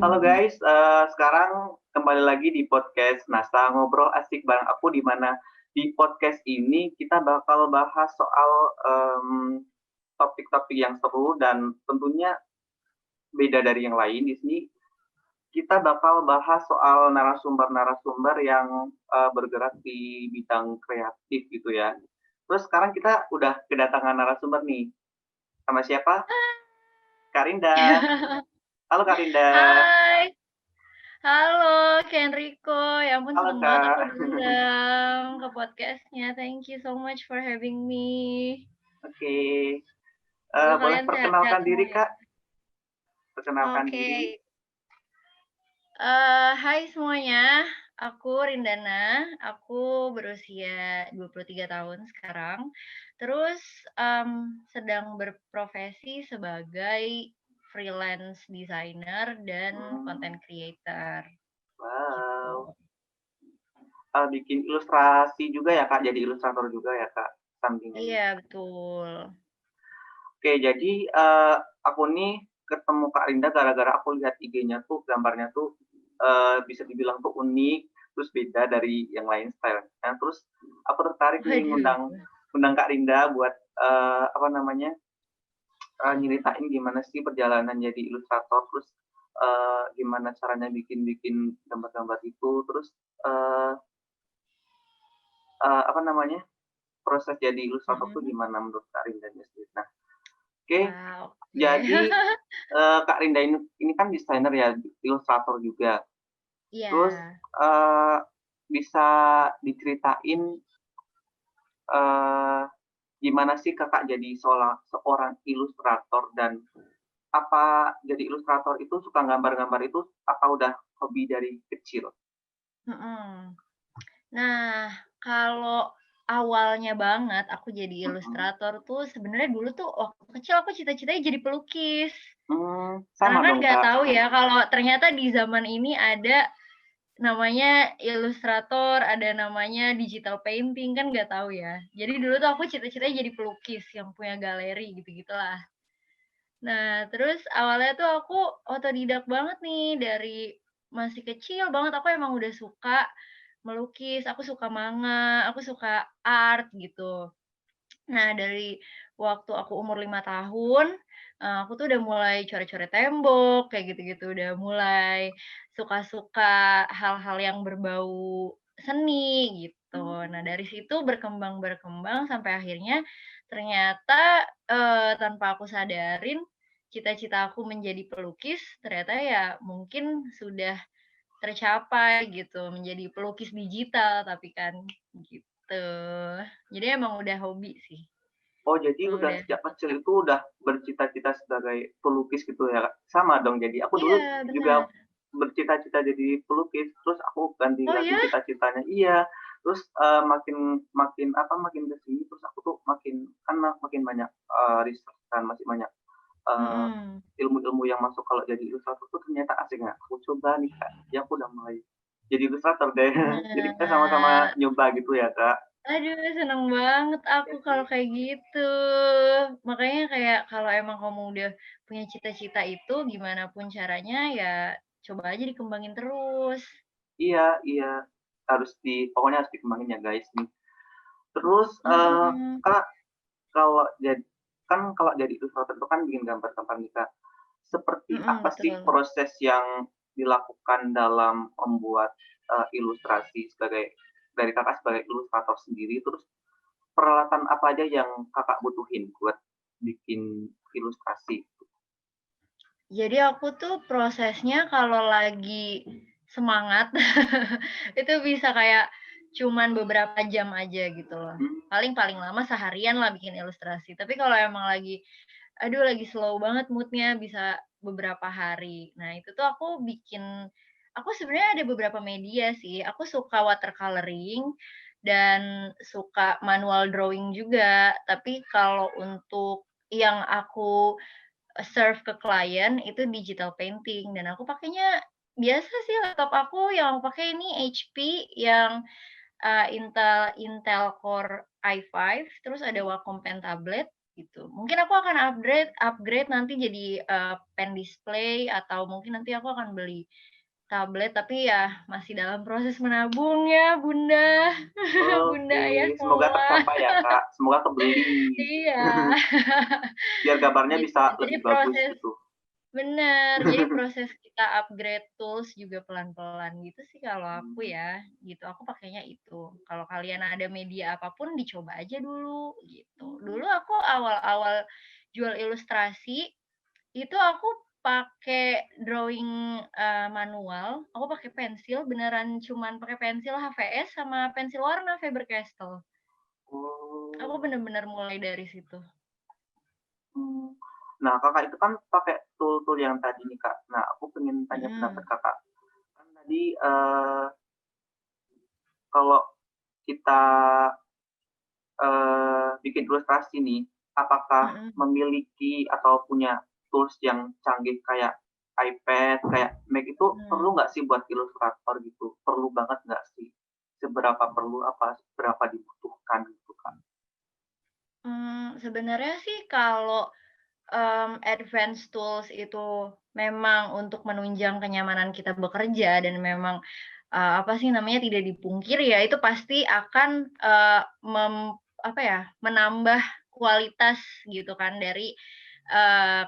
Halo guys, sekarang kembali lagi di podcast Nasta Ngobrol Asik bareng aku, di mana di podcast ini kita bakal bahas soal topik-topik yang seru dan tentunya beda dari yang lain. Di sini kita bakal bahas soal narasumber-narasumber yang bergerak di bidang kreatif gitu ya. Terus sekarang kita udah kedatangan narasumber nih. Sama siapa? Karinda. Halo Karinda. Hai, halo Kenrico. Ya ampun Halo seneng banget Kak. aku diundang ke podcastnya. Thank you so much for having me. Oke. Semoga Boleh kalian sehat-sehat perkenalkan semua diri, ya. Kak? Perkenalkan Oke, diri. Hai semuanya. Aku Rindana. Aku berusia 23 tahun sekarang. Terus sedang berprofesi sebagai freelance designer dan content Hmm, creator gitu. wow. Bikin ilustrasi juga ya, Kak? Jadi ilustrator juga ya, Kak? Sampingannya. Iya, betul. Oke, jadi aku nih ketemu Kak Rinda gara-gara aku lihat IG-nya tuh, gambarnya tuh bisa dibilang tuh unik, terus beda dari yang lain style-nya. Terus aku tertarik nih Waduh. ngundang Kak Rinda buat apa namanya, nyeritain gimana sih perjalanan jadi ilustrator, terus gimana caranya bikin-bikin gambar-gambar itu, terus eee apa namanya, proses jadi ilustrator tuh Mhm. gimana menurut Kak Rindanya sendiri. Nah, oke, Wow, oke. jadi Kak Rinda ini kan desainer ya, ilustrator juga. Terus Iya. eee, bisa diceritain eee, gimana sih Kakak jadi seorang ilustrator, dan apa jadi ilustrator itu, suka gambar-gambar itu, apa udah hobi dari kecil? Mhm. Nah, kalau awalnya banget aku jadi Mhm. ilustrator tuh sebenarnya dulu tuh waktu kecil aku cita-citanya jadi pelukis. Karena Sama kan dong, nggak Kak. tahu ya kalau ternyata di zaman ini ada namanya ilustrator, ada namanya digital painting, kan nggak tahu ya. Jadi dulu tuh aku cita-citanya jadi pelukis yang punya galeri gitu-gitulah. Nah, terus awalnya tuh aku otodidak banget nih, dari masih kecil banget aku emang udah suka melukis, aku suka manga, aku suka art gitu. Nah, dari waktu aku umur 5 tahun, aku tuh udah mulai coret-coret tembok, kayak gitu-gitu, udah mulai suka-suka hal-hal yang berbau seni gitu. Nah, Mmm, dari situ berkembang sampai akhirnya ternyata, tanpa aku sadarin, cita-cita aku menjadi pelukis ternyata ya mungkin sudah tercapai gitu, menjadi pelukis digital tapi kan, gitu. Jadi emang udah hobi sih. oh, jadi Emang udah udah sejak kecil itu udah bercita-cita sebagai pelukis gitu ya, Kak? Sama dong, jadi aku dulu iya, benar. juga bercita-cita jadi pelukis, terus aku Oh ganti-ganti ya? cita-citanya, iya. Terus makin makin apa, makin ke sini terus aku tuh makin banyak research kan, masih banyak eee, Mhm. ilmu-ilmu yang masuk kalau jadi ilustrator tuh ternyata asik. Nah, aku coba nih, Kak, ya aku udah mulai jadi ilustrator deh. Jadi kita sama-sama Nah, nyoba gitu ya, Kak. aduh seneng banget aku Iya kalau sih. kayak gitu. Makanya kayak kalau emang kamu udah punya cita-cita itu gimana pun caranya ya coba aja dikembangin terus. Iya, iya, pokoknya harus dikembangin ya guys nih. Terus, Mhm. Kak, kalau jad kan kalau jadi ilustrator itu kan bikin gambar-gambar nih, Kak. Seperti Mhm, apa sih betul. proses yang dilakukan dalam membuat ilustrasi dari Kakak sebagai ilustrator sendiri? Terus peralatan apa aja yang Kakak butuhin buat bikin ilustrasi? Jadi aku tuh prosesnya kalau lagi semangat, itu bisa kayak cuman beberapa jam aja gitu loh. Mmm, Paling-paling lama seharian lah bikin ilustrasi. Tapi kalau emang lagi, aduh lagi slow banget mood-nya bisa beberapa hari. Nah itu tuh aku sebenarnya ada beberapa media sih. Aku suka watercoloring dan suka manual drawing juga. Tapi kalau untuk yang aku serve ke klien itu digital painting dan aku pakainya biasa sih laptop aku yang aku pakai ini HP yang, Intel Core i5 terus ada Wacom Pen tablet gitu. Mungkin aku akan upgrade upgrade nanti jadi, pen display atau mungkin nanti aku akan beli tablet, tapi ya masih dalam proses menabung ya, Bunda. Bunda, Oke, ayah semoga semua. tercapai ya, Kak. Semoga kebeli. Iya. Biar gambarnya Gitu. bisa Jadi lebih bagus proses gitu. bener, jadi proses kita upgrade tools juga pelan-pelan gitu sih kalau aku Mmm, ya, gitu. Aku pakainya itu. Kalau kalian ada media apapun dicoba aja dulu, gitu. mmm. Dulu aku awal-awal jual ilustrasi, itu aku pakai drawing, manual, aku pakai pensil, beneran cuman pakai pensil HVS sama pensil warna Faber-Castell. Aku Oh, bener-bener mulai dari situ. mmm. Nah, Kakak itu kan pakai tool-tool yang tadi nih, Kak. Nah, aku pengen tanya pendapat Mhm, Kakak. Kan tadi, kalau kita, bikin ilustrasi nih, apakah mhm, memiliki atau punya tools yang canggih kayak iPad, kayak Mac itu perlu mhm. nggak sih buat ilustrator gitu? Perlu banget nggak sih? Seberapa perlu, apa seberapa dibutuhkan gitu, Kak? Sebenarnya sih kalau, advance tools itu memang untuk menunjang kenyamanan kita bekerja dan memang, apa sih namanya, tidak dipungkiri ya, itu pasti akan, apa ya, menambah kualitas gitu kan dari,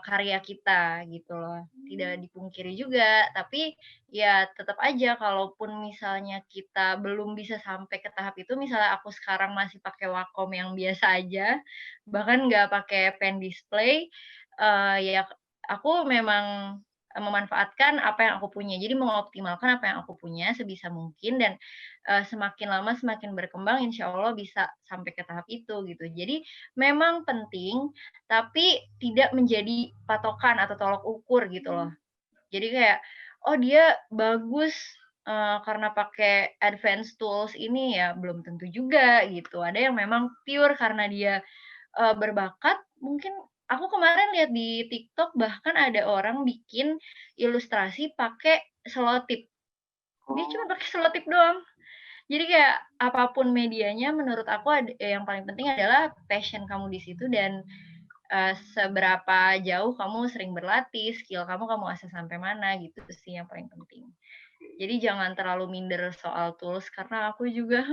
karya kita gitu loh. Tidak dipungkiri juga, tapi ya tetap aja kalaupun misalnya kita belum bisa sampai ke tahap itu, misalnya aku sekarang masih pakai Wacom yang biasa aja, bahkan nggak pakai pen display, ya aku memang, memanfaatkan apa yang aku punya. Jadi mengoptimalkan apa yang aku punya sebisa mungkin dan, semakin lama semakin berkembang insya Allah bisa sampai ke tahap itu gitu. Jadi memang penting, tapi tidak menjadi patokan atau tolak ukur gitu loh. Mmm, Jadi kayak, oh dia bagus, karena pakai advance tools ini ya belum tentu juga gitu. Ada yang memang pure karena dia, berbakat, mungkin aku kemarin lihat di TikTok bahkan ada orang bikin ilustrasi pakai selotip. Dia cuma oh, pakai selotip doang. Jadi kayak apapun medianya menurut aku yang paling penting adalah passion kamu di situ dan, seberapa jauh kamu sering berlatih, skill kamu asah sampai mana gitu sih yang paling penting. Jadi jangan terlalu minder soal tools karena aku juga,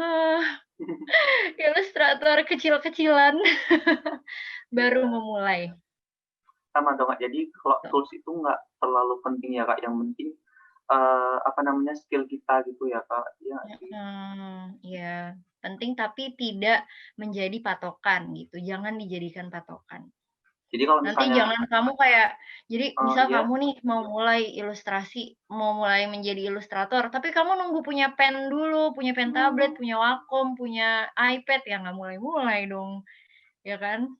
ilustrator kecil-kecilan baru iya. memulai, Sama dong, Kak. Jadi kalau gitu. tools itu nggak terlalu penting ya, Kak, yang penting, apa namanya, skill kita gitu ya, Kak, iya nggak sih? Iya, penting tapi tidak menjadi patokan gitu, jangan dijadikan patokan. Jadi kalau Nanti misalnya jangan kamu kayak jadi misal iya, kamu nih mau mulai ilustrasi, mau mulai menjadi ilustrator, tapi kamu nunggu punya pen dulu, punya pen tablet, mmm, punya Wacom, punya iPad, ya nggak mulai-mulai dong, ya kan?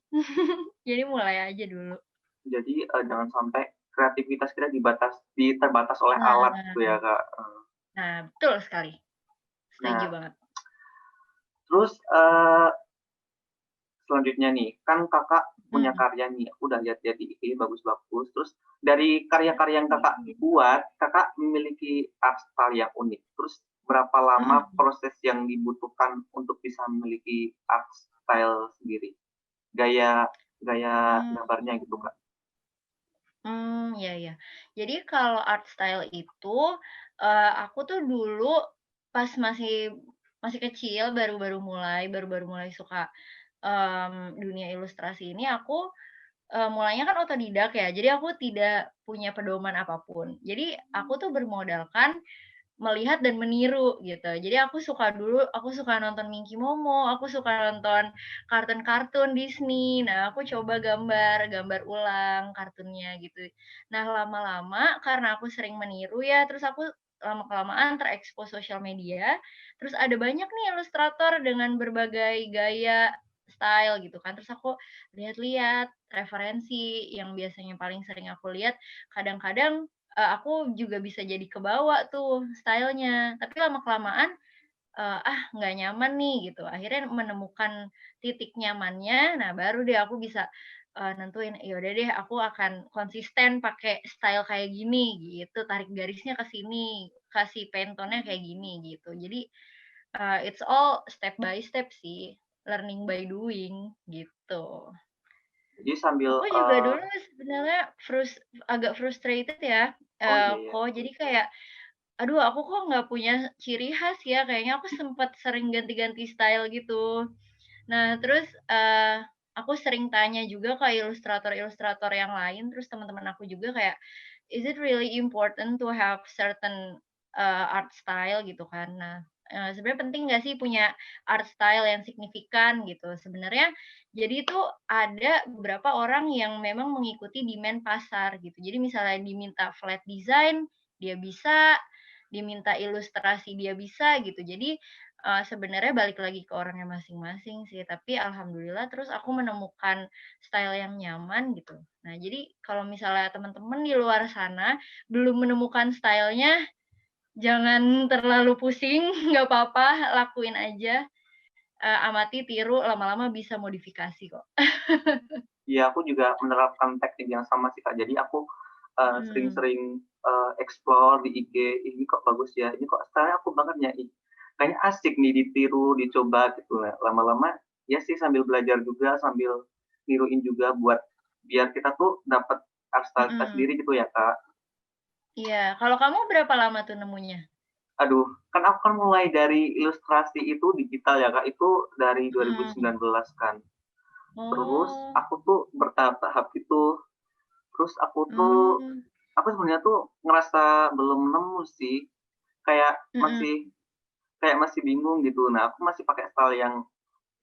Jadi mulai aja dulu. jadi, jangan sampai kreativitas kita terbatas oleh alat gitu Nah ya, Kak, nah betul sekali, setuju Nah, banget. terus, selanjutnya nih, kan Kakak punya Mhm. karya nih, aku udah lihat-lihat di IG bagus-bagus, terus dari karya-karya yang Kakak buat, Kakak memiliki art style yang unik. Terus berapa lama Heeh. proses yang dibutuhkan untuk bisa memiliki art style sendiri? Gaya gaya Mmm. gambarnya gitu, Kak? Iya iya. Jadi kalau art style itu, aku tuh dulu pas masih masih kecil baru-baru mulai suka, dunia ilustrasi ini aku, mulainya kan otodidak ya, jadi aku tidak punya pedoman apapun. Jadi aku tuh bermodalkan melihat dan meniru gitu. Jadi aku suka nonton Minky Momo, aku suka nonton kartun-kartun Disney. Nah, aku coba gambar ulang kartunnya gitu. Nah, lama-lama karena aku sering meniru ya, terus aku lama-kelamaan terekspos sosial media, terus ada banyak nih ilustrator dengan berbagai gaya, style gitu kan. Terus aku lihat-lihat referensi yang biasanya paling sering aku lihat, kadang-kadang aku juga bisa jadi kebawa tuh style-nya, tapi lama-kelamaan, nggak nyaman nih gitu, akhirnya menemukan titik nyamannya, nah baru deh aku bisa, nentuin, ya udah deh aku akan konsisten pakai style kayak gini gitu, tarik garisnya ke sini, kasih pentonnya kayak gini gitu. Jadi, it's all step by step sih, learning by doing gitu. Jadi sambil, Aku juga dulu sebenarnya agak frustrated ya, oh iya ya, kok jadi kayak, aduh aku kok nggak punya ciri khas ya, kayaknya aku sempet sering ganti-ganti style gitu. Nah terus, aku sering tanya juga ke ilustrator-ilustrator yang lain, terus teman-teman aku juga kayak, "Is it really important to have certain, art style?" Gitu kan. Nah, sebenarnya penting nggak sih punya art style yang signifikan gitu? Sebenarnya jadi itu ada beberapa orang yang memang mengikuti demand pasar gitu. Jadi misalnya diminta flat design, dia bisa, diminta ilustrasi dia bisa gitu. Jadi sebenarnya balik lagi ke orangnya masing-masing sih, tapi alhamdulillah terus aku menemukan style yang nyaman gitu. Nah, jadi kalau misalnya teman-teman di luar sana belum menemukan style-nya, jangan terlalu pusing, nggak apa-apa, lakuin aja, amati, tiru, lama-lama bisa modifikasi kok. iya aku juga menerapkan teknik yang sama sih Kak. Jadi aku, Mhm, sering-sering, explore di IG, "Ini kok bagus ya, ini kok style-nya aku banget ya, kayaknya asik nih ditiru, dicoba," gitu. Nah, lama-lama ya sih sambil belajar juga, sambil niruin juga buat biar kita tuh dapat art style kita mhm. sendiri gitu ya Kak. Iya, kalau kamu berapa lama tuh nemunya? Aduh, kan aku kan mulai dari ilustrasi itu digital ya Kak, itu dari Mhm. 2019 kan. Terus Oh, aku tuh bertahap-tahap gitu, terus mmm, aku sebenarnya tuh ngerasa belum nemu sih, kayak mhm, masih bingung gitu. Nah, aku masih pakai style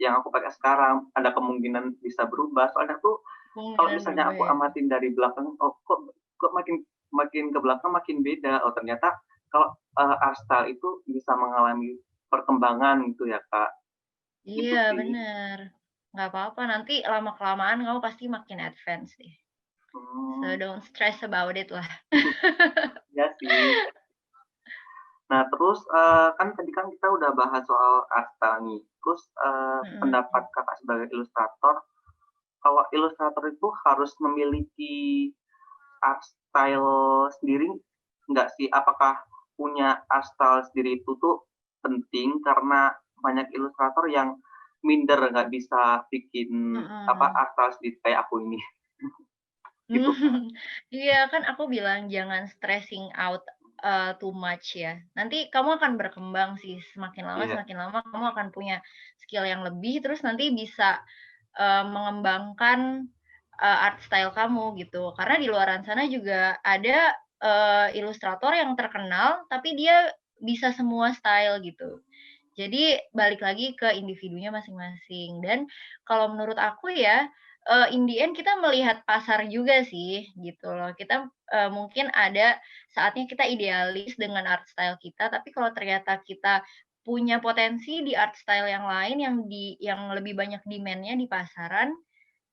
yang aku pakai sekarang, ada kemungkinan bisa berubah, soalnya tuh kalau kemungkinan misalnya berubah aku ya? amatin dari belakang, oh kok makin makin ke belakang makin beda, oh ternyata kalau, art style itu bisa mengalami perkembangan gitu ya, Kak, gitu Iya, sih. bener. Nggak apa-apa, nanti lama-kelamaan kamu pasti makin advance deh. So Mmm, don't stress about it lah. iya sih. Nah terus, kan tadi kan kita udah bahas soal art style nih, terus, pendapat Mhm. Kakak sebagai ilustrator, kalau ilustrator itu harus memiliki art style sendiri nggak sih? Apakah punya art style sendiri itu tuh penting karena banyak ilustrator yang minder nggak bisa bikin apa, Mhm. art style sendiri kayak aku ini, gitu, Kak. Iya, kan aku bilang jangan stressing out, too much ya. Nanti kamu akan berkembang sih, Iya, semakin lama kamu akan punya skill yang lebih, terus nanti bisa, mengembangkan, art style kamu gitu. Karena di luaran sana juga ada, ilustrator yang terkenal, tapi dia bisa semua style gitu. Jadi balik lagi ke individunya masing-masing dan kalau menurut aku ya, in the end kita melihat pasar juga sih gitu loh. Kita, mungkin ada saatnya kita idealis dengan art style kita, tapi kalau ternyata kita punya potensi di art style yang lain yang lebih banyak demand-nya di pasaran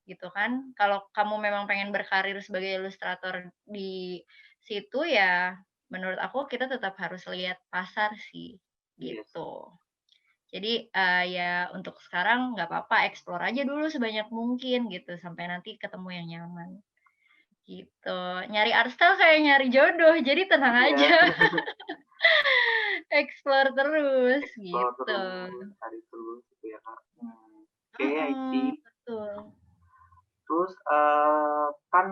gitu kan. Kalau kamu memang pengen berkarir sebagai ilustrator di situ ya menurut aku kita tetap harus lihat pasar sih, iya sih. gitu. Jadi, ya untuk sekarang nggak apa-apa explore aja dulu sebanyak mungkin gitu, sampai nanti ketemu yang nyaman, gitu. Nyari art style kayak nyari jodoh, jadi tenang Iya, aja, explore terus, explore gitu. terus, cari terus gitu ya, Kak. Oke, I Mhm, see. betul. Terus, kan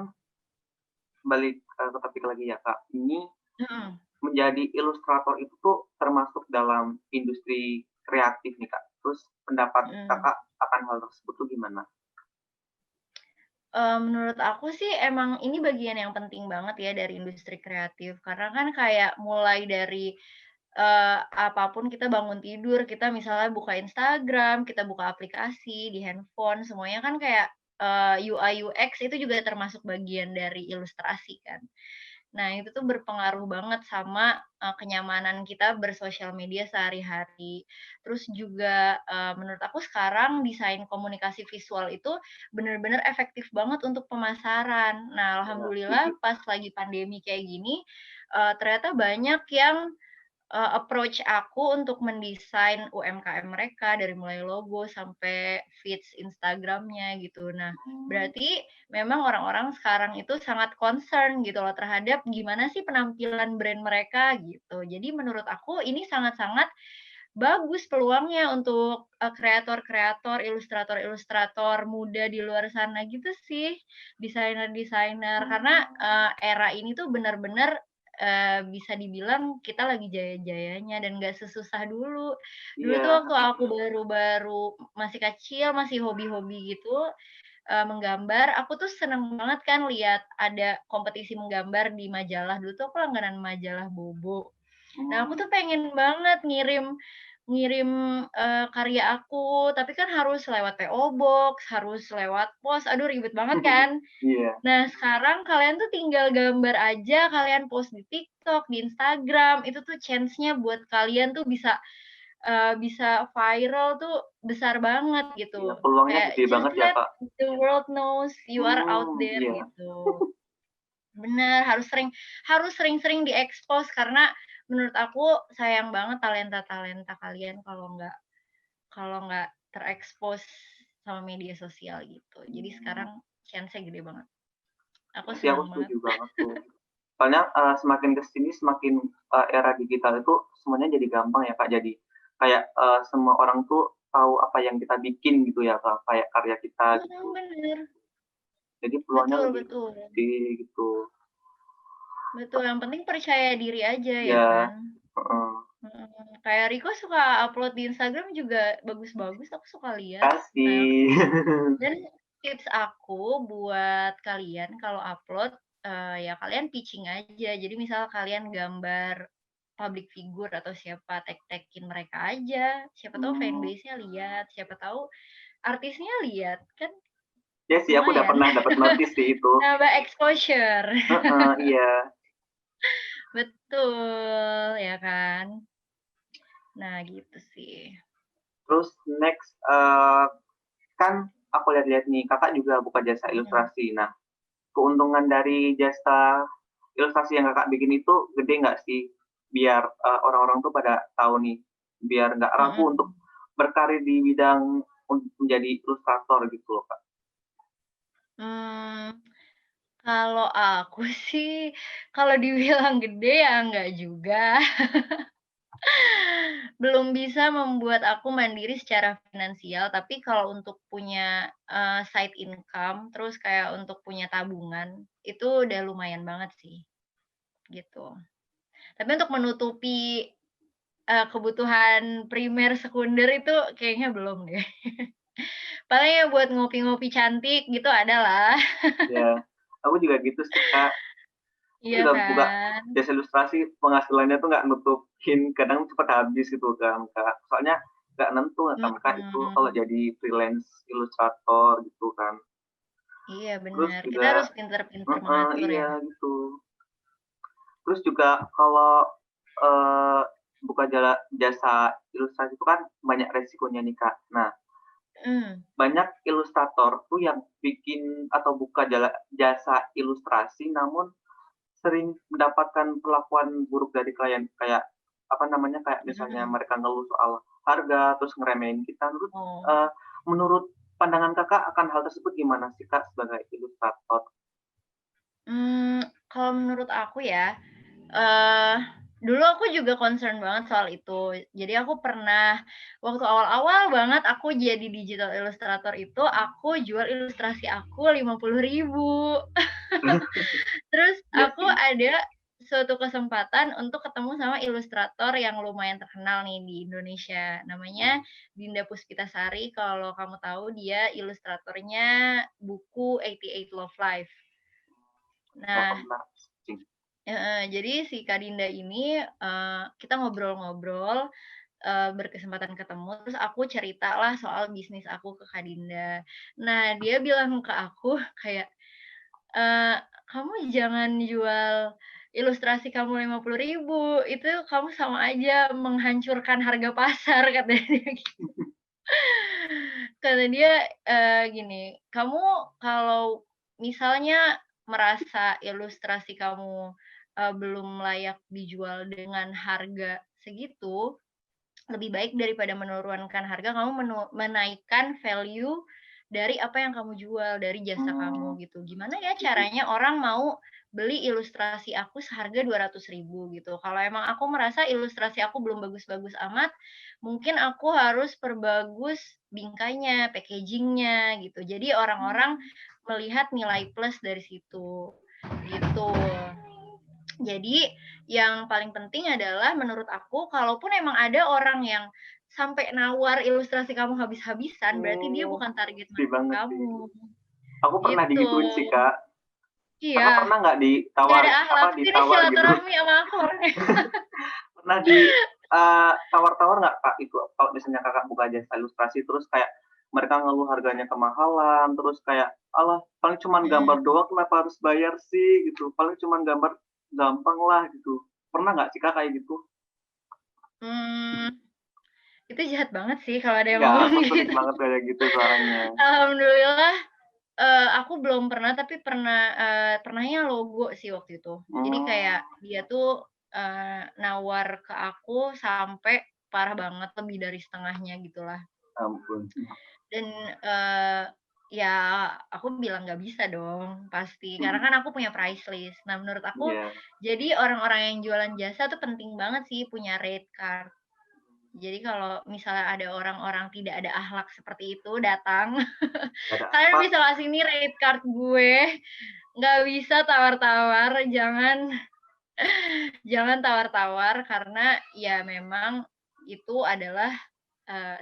balik, ke topik lagi ya, Kak. Ini Mhm, menjadi ilustrator itu tuh termasuk dalam industri kreatif nih, Kak. Terus pendapat mhm. Kakak akan hal tersebut tuh gimana? Menurut aku sih emang ini bagian yang penting banget ya dari industri kreatif, karena kan kayak mulai dari, apa kita bangun tidur, kita misalnya buka Instagram, kita buka aplikasi di handphone, semuanya kan kayak, UI, UX itu juga termasuk bagian dari ilustrasi kan. Nah, itu tuh berpengaruh banget sama, kenyamanan kita bersosial media sehari-hari. Terus juga, menurut aku sekarang desain komunikasi visual itu bener-bener efektif banget untuk pemasaran. Nah, Iya, setuju. alhamdulillah pas lagi pandemi kayak gini, ternyata banyak yang approach aku untuk mendesain UMKM mereka dari mulai logo sampai feeds Instagram-nya gitu. Nah, Mmm, berarti memang orang-orang sekarang itu sangat concern gitu loh terhadap gimana sih penampilan brand mereka gitu. Jadi menurut aku ini sangat-sangat bagus peluangnya untuk, kreator-kreator, ilustrator-ilustrator muda di luar sana gitu sih, desainer-desainer. Karena, era ini tuh benar-benar, bisa dibilang kita lagi jaya-jayanya dan nggak sesusah dulu. Dulu tuh Iya, waktu aku baru-baru masih kecil, masih hobi-hobi gitu, menggambar, aku tuh seneng banget kan lihat ada kompetisi menggambar di majalah. Dulu tuh aku langganan majalah Bobo. Nah, aku mmm, tuh pengen banget ngirim ngirim, karya aku, tapi kan harus lewat PO Box, harus lewat pos, aduh ribet banget kan. iya Nah, sekarang kalian tuh tinggal gambar aja, kalian post di TikTok, di Instagram, itu tuh chance-nya buat kalian tuh bisa viral tuh besar banget iya, gitu. peluangnya Kayak gede just banget ya, let Kak. the world knows you are out there Iya. gitu. Bener, harus sering-sering diekspos karena menurut aku sayang banget talenta-talenta kalian kalau nggak terekspos sama media sosial gitu. Jadi Mmm, sekarang chance-nya gede banget. Aku iya sih aku senang banget. setuju banget tuh. Soalnya, semakin ke sini semakin, era digital itu semuanya jadi gampang ya, Kak. Jadi kayak, semua orang tuh tahu apa yang kita bikin gitu ya, Kak, kayak karya kita gitu. Bener, Jadi peluangnya betul lebih betul. gede gitu. Betul, yang penting percaya diri aja ya Iya, kan? heeh. Kayak Riko suka upload di Instagram juga bagus-bagus, aku suka lihat. Nah, Kasih. dan tips aku buat kalian kalau upload, ya kalian pitching aja. Jadi misal kalian gambar public figure atau siapa, tag-tag-in mereka aja. Siapa tahu Mmm, fanbase-nya lihat, siapa tahu artisnya lihat, kan iya sih aku udah lumayan. pernah dapat notice sih itu. Nambah exposure. Heeh, iya. Betul, ya kan? Nah gitu sih. Terus next, kan aku lihat-lihat nih Kakak juga buka jasa Mhm, ilustrasi. Nah, keuntungan dari jasa ilustrasi yang Kakak bikin itu gede nggak sih? Biar, orang-orang tuh pada tahu nih, biar nggak ragu untuk mhm. berkarir di bidang menjadi ilustrator gitu loh, Kak. Mmm, kalau aku sih, kalau dibilang gede ya enggak juga. Belum bisa membuat aku mandiri secara finansial, tapi kalau untuk punya, side income, terus kayak untuk punya tabungan, itu udah lumayan banget sih, gitu. Tapi untuk menutupi, kebutuhan primer, sekunder itu kayaknya belum deh. Paling ya buat ngopi-ngopi cantik gitu ada lah. Ya, aku juga gitu sih, Kak. Aku Iya juga buka kan? jasa ilustrasi, penghasilannya tuh nggak nutupin, kadang cepet habis gitu kan, Kak. Soalnya nggak nentu kan, Kak, itu kalau Mhm. jadi freelance ilustrator gitu kan. Iya Terus bener, kita juga harus pinter-pinter heeh, mengatur iya ya. gitu. Terus juga kalau, eee, buka jasa ilustrasi itu kan banyak resikonya nih, Kak. Nah, Mhm, banyak ilustrator tuh yang bikin atau buka jasa ilustrasi namun sering mendapatkan perlakuan buruk dari klien, kayak, apa namanya, kayak misalnya mhm. mereka ngeluh soal harga, terus ngeremehin kita. Oh, Menurut pandangan Kakak akan hal tersebut gimana sih, Kak, sebagai ilustrator? kalau menurut aku ya, eee, dulu aku juga concern banget soal itu. Jadi aku pernah waktu awal-awal banget aku jadi digital illustrator itu, aku jual ilustrasi aku 50.000. Terus Iya aku sih. ada suatu kesempatan untuk ketemu sama ilustrator yang lumayan terkenal nih di Indonesia, namanya Dinda Puspitasari, kalau kamu tahu dia ilustratornya buku 88 Love Life. Nggak Nah, pernah sih. heeh, jadi si Kak Dinda ini, kita ngobrol-ngobrol, berkesempatan ketemu, terus aku ceritalah soal bisnis aku ke Kak Dinda. Nah, dia bilang ke aku kayak, Eee, "Kamu jangan jual ilustrasi kamu 50.000, itu kamu sama aja menghancurkan harga pasar," kata dia gitu. Kata dia, gini, "Kamu kalau misalnya merasa ilustrasi kamu, belum layak dijual dengan harga segitu, lebih baik daripada menurunkan harga, kamu menaikkan value dari apa yang kamu jual, dari jasa Mmm, kamu," gitu. Gimana ya caranya orang mau beli ilustrasi aku seharga 200.000 gitu. Kalau emang aku merasa ilustrasi aku belum bagus-bagus amat, mungkin aku harus perbagus bingkainya, packaging-nya gitu. Jadi orang-orang melihat nilai plus dari situ, gitu. Jadi yang paling penting adalah menurut aku, kalaupun emang ada orang yang sampai nawar ilustrasi kamu habis-habisan, berarti dia bukan target sedih market banget sih. kamu, Aku pernah gitu. digituin sih, Kak. Kakak Iya, pernah nggak nggak ada akhlak. Ini ditawar gitu? silaturahmi sama aku orangnya. Pernah tawar-tawar nggak, Kak, itu kalau misalnya Kakak buka jasa ilustrasi terus kayak mereka ngeluh harganya kemahalan, terus kayak, "Alah, paling cuman Mhm. gambar doang kenapa harus bayar sih?" Gitu, "Paling cuman gambar gampang lah," gitu. Pernah nggak sih, Kak, kayak gitu? Mmm, itu jahat banget sih kalau ada yang Iya, ngomong aku sering gitu. banget kayak gitu soalnya. Alhamdulillah, aku belum pernah, tapi pernahnya logo sih waktu itu. Jadi Mmm, kayak dia tuh, nawar ke aku sampai parah banget, lebih dari setengahnya gitulah. ampun. Dan, ya aku bilang nggak bisa dong, pasti, karena kan aku punya price list. Nah, menurut aku, Iya, jadi orang-orang yang jualan jasa tuh penting banget sih punya rate card. Jadi kalau misalnya ada orang-orang tidak ada akhlak seperti itu datang, nggak ada kalian apa. bisa kasih nih rate card gue, nggak bisa tawar-tawar, jangan tawar-tawar karena ya memang itu adalah,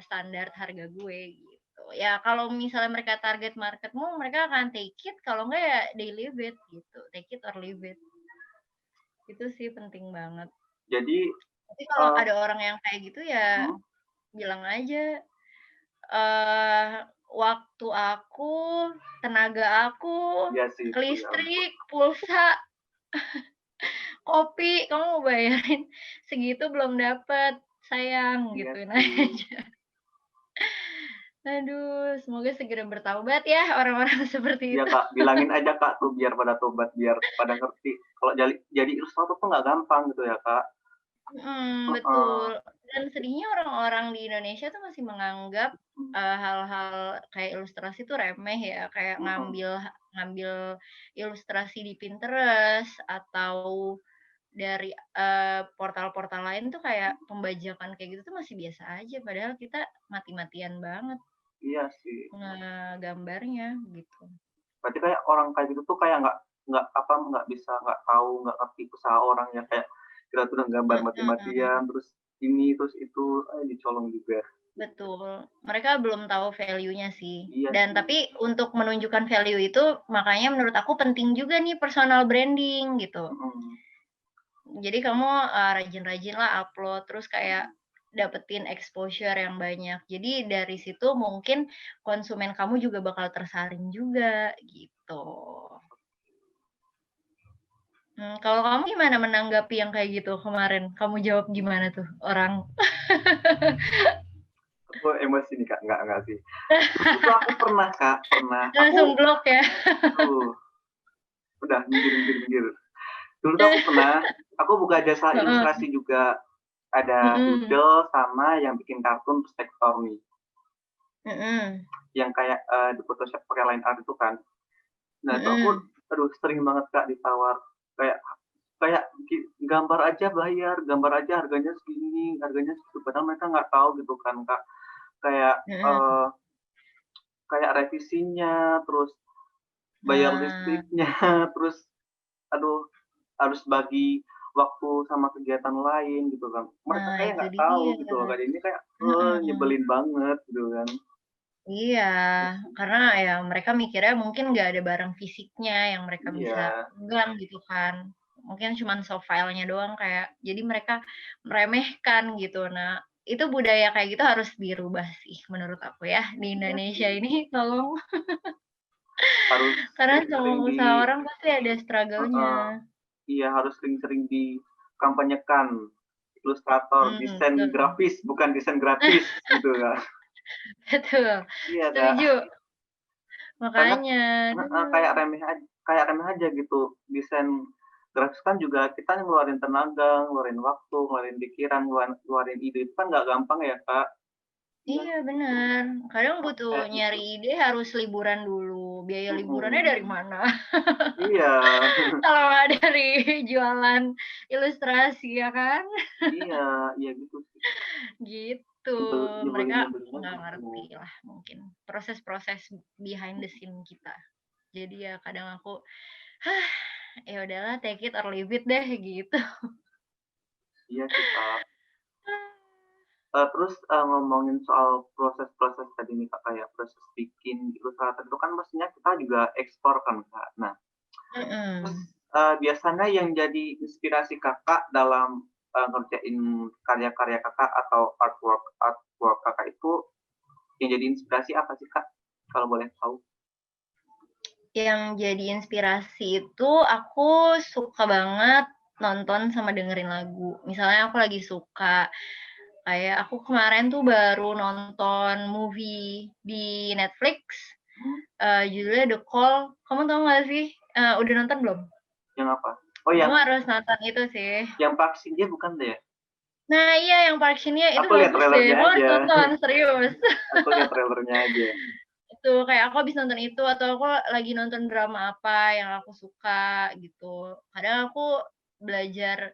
standar harga gue gitu. Ya kalau misalnya mereka target marketmu, mereka akan take it, kalau enggak ya they leave it gitu, take it or leave it. Itu sih penting banget. Jadi, Tapi kalau ada orang yang kayak gitu ya mhm, bilang aja, eee, waktu aku, tenaga aku, iya sih itu, ya ampun. listrik, pulsa, kopi, kamu mau bayarin segitu belum dapet, sayang, Iya gituin sih. aja. Aduh, semoga segera bertaubat ya orang-orang seperti Iya, itu. Kak, bilangin aja, Kak, tuh biar pada tobat, biar pada ngerti kalau jadi ilustrator tuh nggak gampang gitu ya, Kak. Mhm, Heeh, betul. Dan sedihnya orang-orang di Indonesia tuh masih menganggap, hal-hal kayak ilustrasi tuh remeh ya, kayak mhm. ngambil ilustrasi di Pinterest atau dari, portal-portal lain tuh kayak pembajakan kayak gitu tuh masih biasa aja, padahal kita mati-matian banget Iya sih. ngegambarnya, gitu. Berarti kayak orang kayak gitu tuh kayak nggak bisa, nggak tahu, nggak ngerti usaha orang ya, kayak kita tuh udah gambar mati-matian, Mhm. terus ini, terus itu, dicolong juga. Betul, mereka belum tahu value-nya sih. Iya Dan sih, tapi untuk menunjukkan value itu, makanya menurut aku penting juga nih personal branding gitu. mhm. Jadi kamu, rajin-rajinlah upload, terus kayak dapetin exposure yang banyak. Jadi dari situ mungkin konsumen kamu juga bakal tersaring juga, gitu. Kalau kamu gimana menanggapi yang kayak gitu kemarin? Kamu jawab gimana tuh orang? Aku emosi nih, Kak, enggak sih. Dulu tuh aku pernah, Kak, Langsung blok ya? aduh, udah minggir minggir minggir. Dulu tuh aku buka jasa Heeh, ilustrasi juga, ada mhm, doodle sama yang bikin kartun terus tektor nih, mhm. yang kayak, di Photoshop pakai line art itu kan. Nah, itu aku Mhm, aduh sering banget, Kak, ditawar kayak kayak gambar aja bayar, gambar aja harganya segini, harganya segitu, padahal mereka nggak tahu gitu kan, Kak. Kayak, mhm. kayak revisinya, terus bayar Nah listriknya, terus aduh harus bagi waktu sama kegiatan lain gitu kan. Mereka nah kayak itu nggak tahu dia. gitu loh, Kak, ini kayak, Mhm. nyebelin banget gitu kan. Iya, karena ya mereka mikirnya mungkin nggak ada barang fisiknya yang mereka bisa Iya, pegang gitu kan. Mungkin cuman soft file-nya doang kayak jadi mereka meremehkan gitu. Nah, itu budaya kayak gitu harus dirubah sih menurut aku ya di iya Indonesia sih, ini tolong. harus Karena semua sering-sering usaha orang pasti ada struggle-nya. heeh, iya harus sering-sering dikampanyekan. Ilustrator, desain Betul. grafis, bukan desain gratis gitu kan. Betul, Iya, Kak. setuju. Soalnya Makanya, heeh, aduh. kayak remeh aja gitu. Desain grafis kan juga kita ngeluarin tenaga, ngeluarin waktu, ngeluarin pikiran, ngeluarin ide, itu kan nggak gampang ya, Kak. Iya Iya sih, itu bener, kadang butuh capek gitu. nyari ide harus liburan dulu, biaya liburannya dari Mhm. mana? Iya. Kalau nggak dari jualan ilustrasi ya kan? Iya, iya gitu sih. Gitu, mereka Nyebelinnya nggak gitu. ngerti lah mungkin proses-proses behind the scene kita. Jadi ya kadang aku, "Hah, ya udahlah take it or leave it deh," gitu. Iya sih, Kak. Terus, ngomongin soal proses-proses tadi nih, Kak, kayak proses bikin ilustrator itu kan mestinya kita juga ekspor kan, Kak. Nah, terus, Mhm. biasanya yang jadi inspirasi Kakak dalam, ngerjain karya-karya Kakak atau artwork Kakak itu yang jadi inspirasi apa sih, Kak? Kalau boleh tahu? Yang jadi inspirasi itu aku suka banget nonton sama dengerin lagu. Misalnya aku lagi suka kayak aku kemarin tuh baru nonton movie di Netflix, Hmm, judulnya The Call. Kamu tahu nggak sih? Udah nonton belum? yang apa? Oh, Kamu harus nonton itu sih. yang Park Shin Hye bukan deh ya? Nah iya yang Park Shin-hye itu Aku lihat bagus deh, trailernya kamu harus aja. nonton, serius. Aku lihat trailernya aja. Itu, kayak aku habis nonton itu atau aku lagi nonton drama apa yang aku suka gitu. Kadang aku belajar,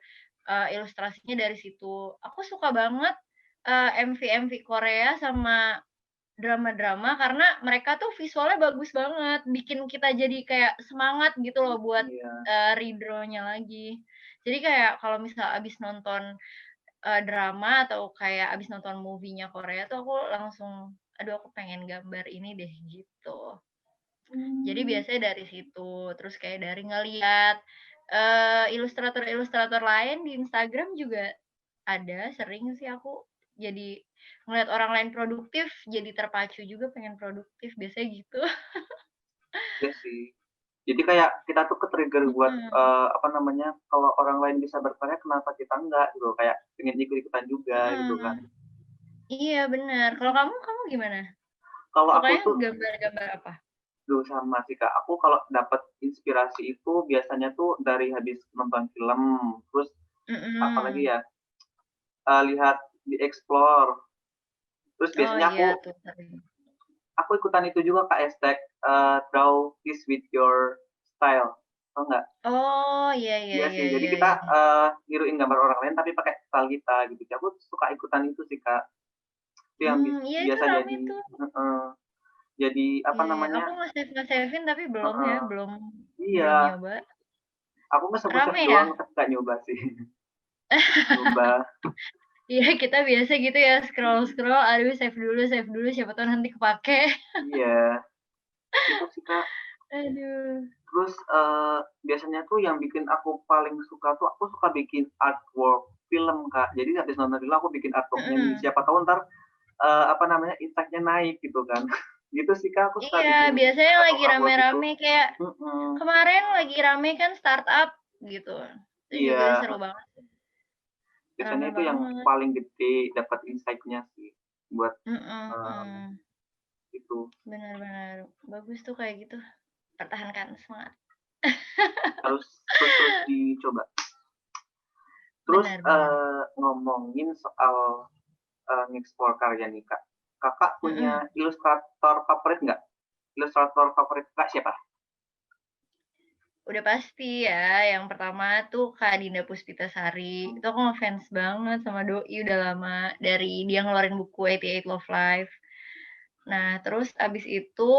ilustrasinya dari situ. Aku suka banget, MV-MV Korea sama drama-drama karena mereka tuh visualnya bagus banget, bikin kita jadi kayak semangat gitu loh buat, Iya. redraw-nya lagi. Jadi kayak kalau misal abis nonton drama atau kayak abis nonton movie-nya Korea tuh aku langsung, "Aduh aku pengen gambar ini deh," gitu. Jadi Mmm, biasanya dari situ, terus kayak dari ngelihat, ilustrator-ilustrator lain di Instagram juga ada, sering sih aku jadi ngelihat orang lain produktif, jadi terpacu juga pengen produktif, biasanya gitu. iya sih. Jadi kayak kita tuh ke-trigger buat, Mhm, apa namanya, kalau orang lain bisa berkarya kenapa kita enggak gitu, kayak pengen ikut-ikutan juga gitu kan. heeh. Iya bener. Kalau kamu gimana? Kalau aku Sukanya tuh gambar-gambar apa? sama sih, Kak, aku kalau dapat inspirasi itu biasanya tuh dari habis nonton film, terus apalagi Mhm. ya, lihat di-explore, terus Oh biasanya iya aku tuh sering. aku ikutan itu juga, Kak, hashtag, draw this with your style, tahu nggak? Oh, iya iya Iya iya sih, jadi iya kita, iya. niruin gambar orang lain tapi pakai style kita gitu. Aku suka ikutan itu sih, Kak. Itu yang Iya itu biasa rame jadi tuh. heeh, jadi apa Iya iya, aku namanya nge-save-in tapi belum ya, heeh, belum belum iya, nyoba. aku mah save-save Rame doang ya? tapi nggak nyoba sih. Nyoba, Iya kita biasa gitu ya, scroll-scroll, aduh save dulu, siapa tahu nanti kepake. iya, itu sih, Kak. Aduh. Terus, biasanya tuh yang bikin aku paling suka tuh aku suka bikin artwork film, Kak. Jadi habis nonton film aku bikin artwork-nya nih, Mhm. siapa tahu entar, apa namanya, impact-nya naik gitu kan. Gitu sih, Kak, aku suka Iya, bikin biasanya lagi artwork-artwork itu. rame-rame kayak Mhm. kemarin lagi rame kan startup gitu. Itu juga Iya, seru banget, biasanya rame itu yang banget. paling gede dapat insight-nya sih buat, eee, Mhm. itu. Bener bener. Bagus tuh kayak gitu, pertahankan semangat. Terus dicoba. Terus, Bener bener. ngomongin soal, ngeksplor karya nih, Kak. Kakak punya Mhm. ilustrator favorit nggak? Ilustrator favorit Kakak siapa? Udah pasti ya, yang pertama tuh Kak Dinda Puspitasari, Mmm, itu aku ngefans banget sama doi udah lama, dari dia ngeluarin buku 88 Love Life. Nah, terus abis itu,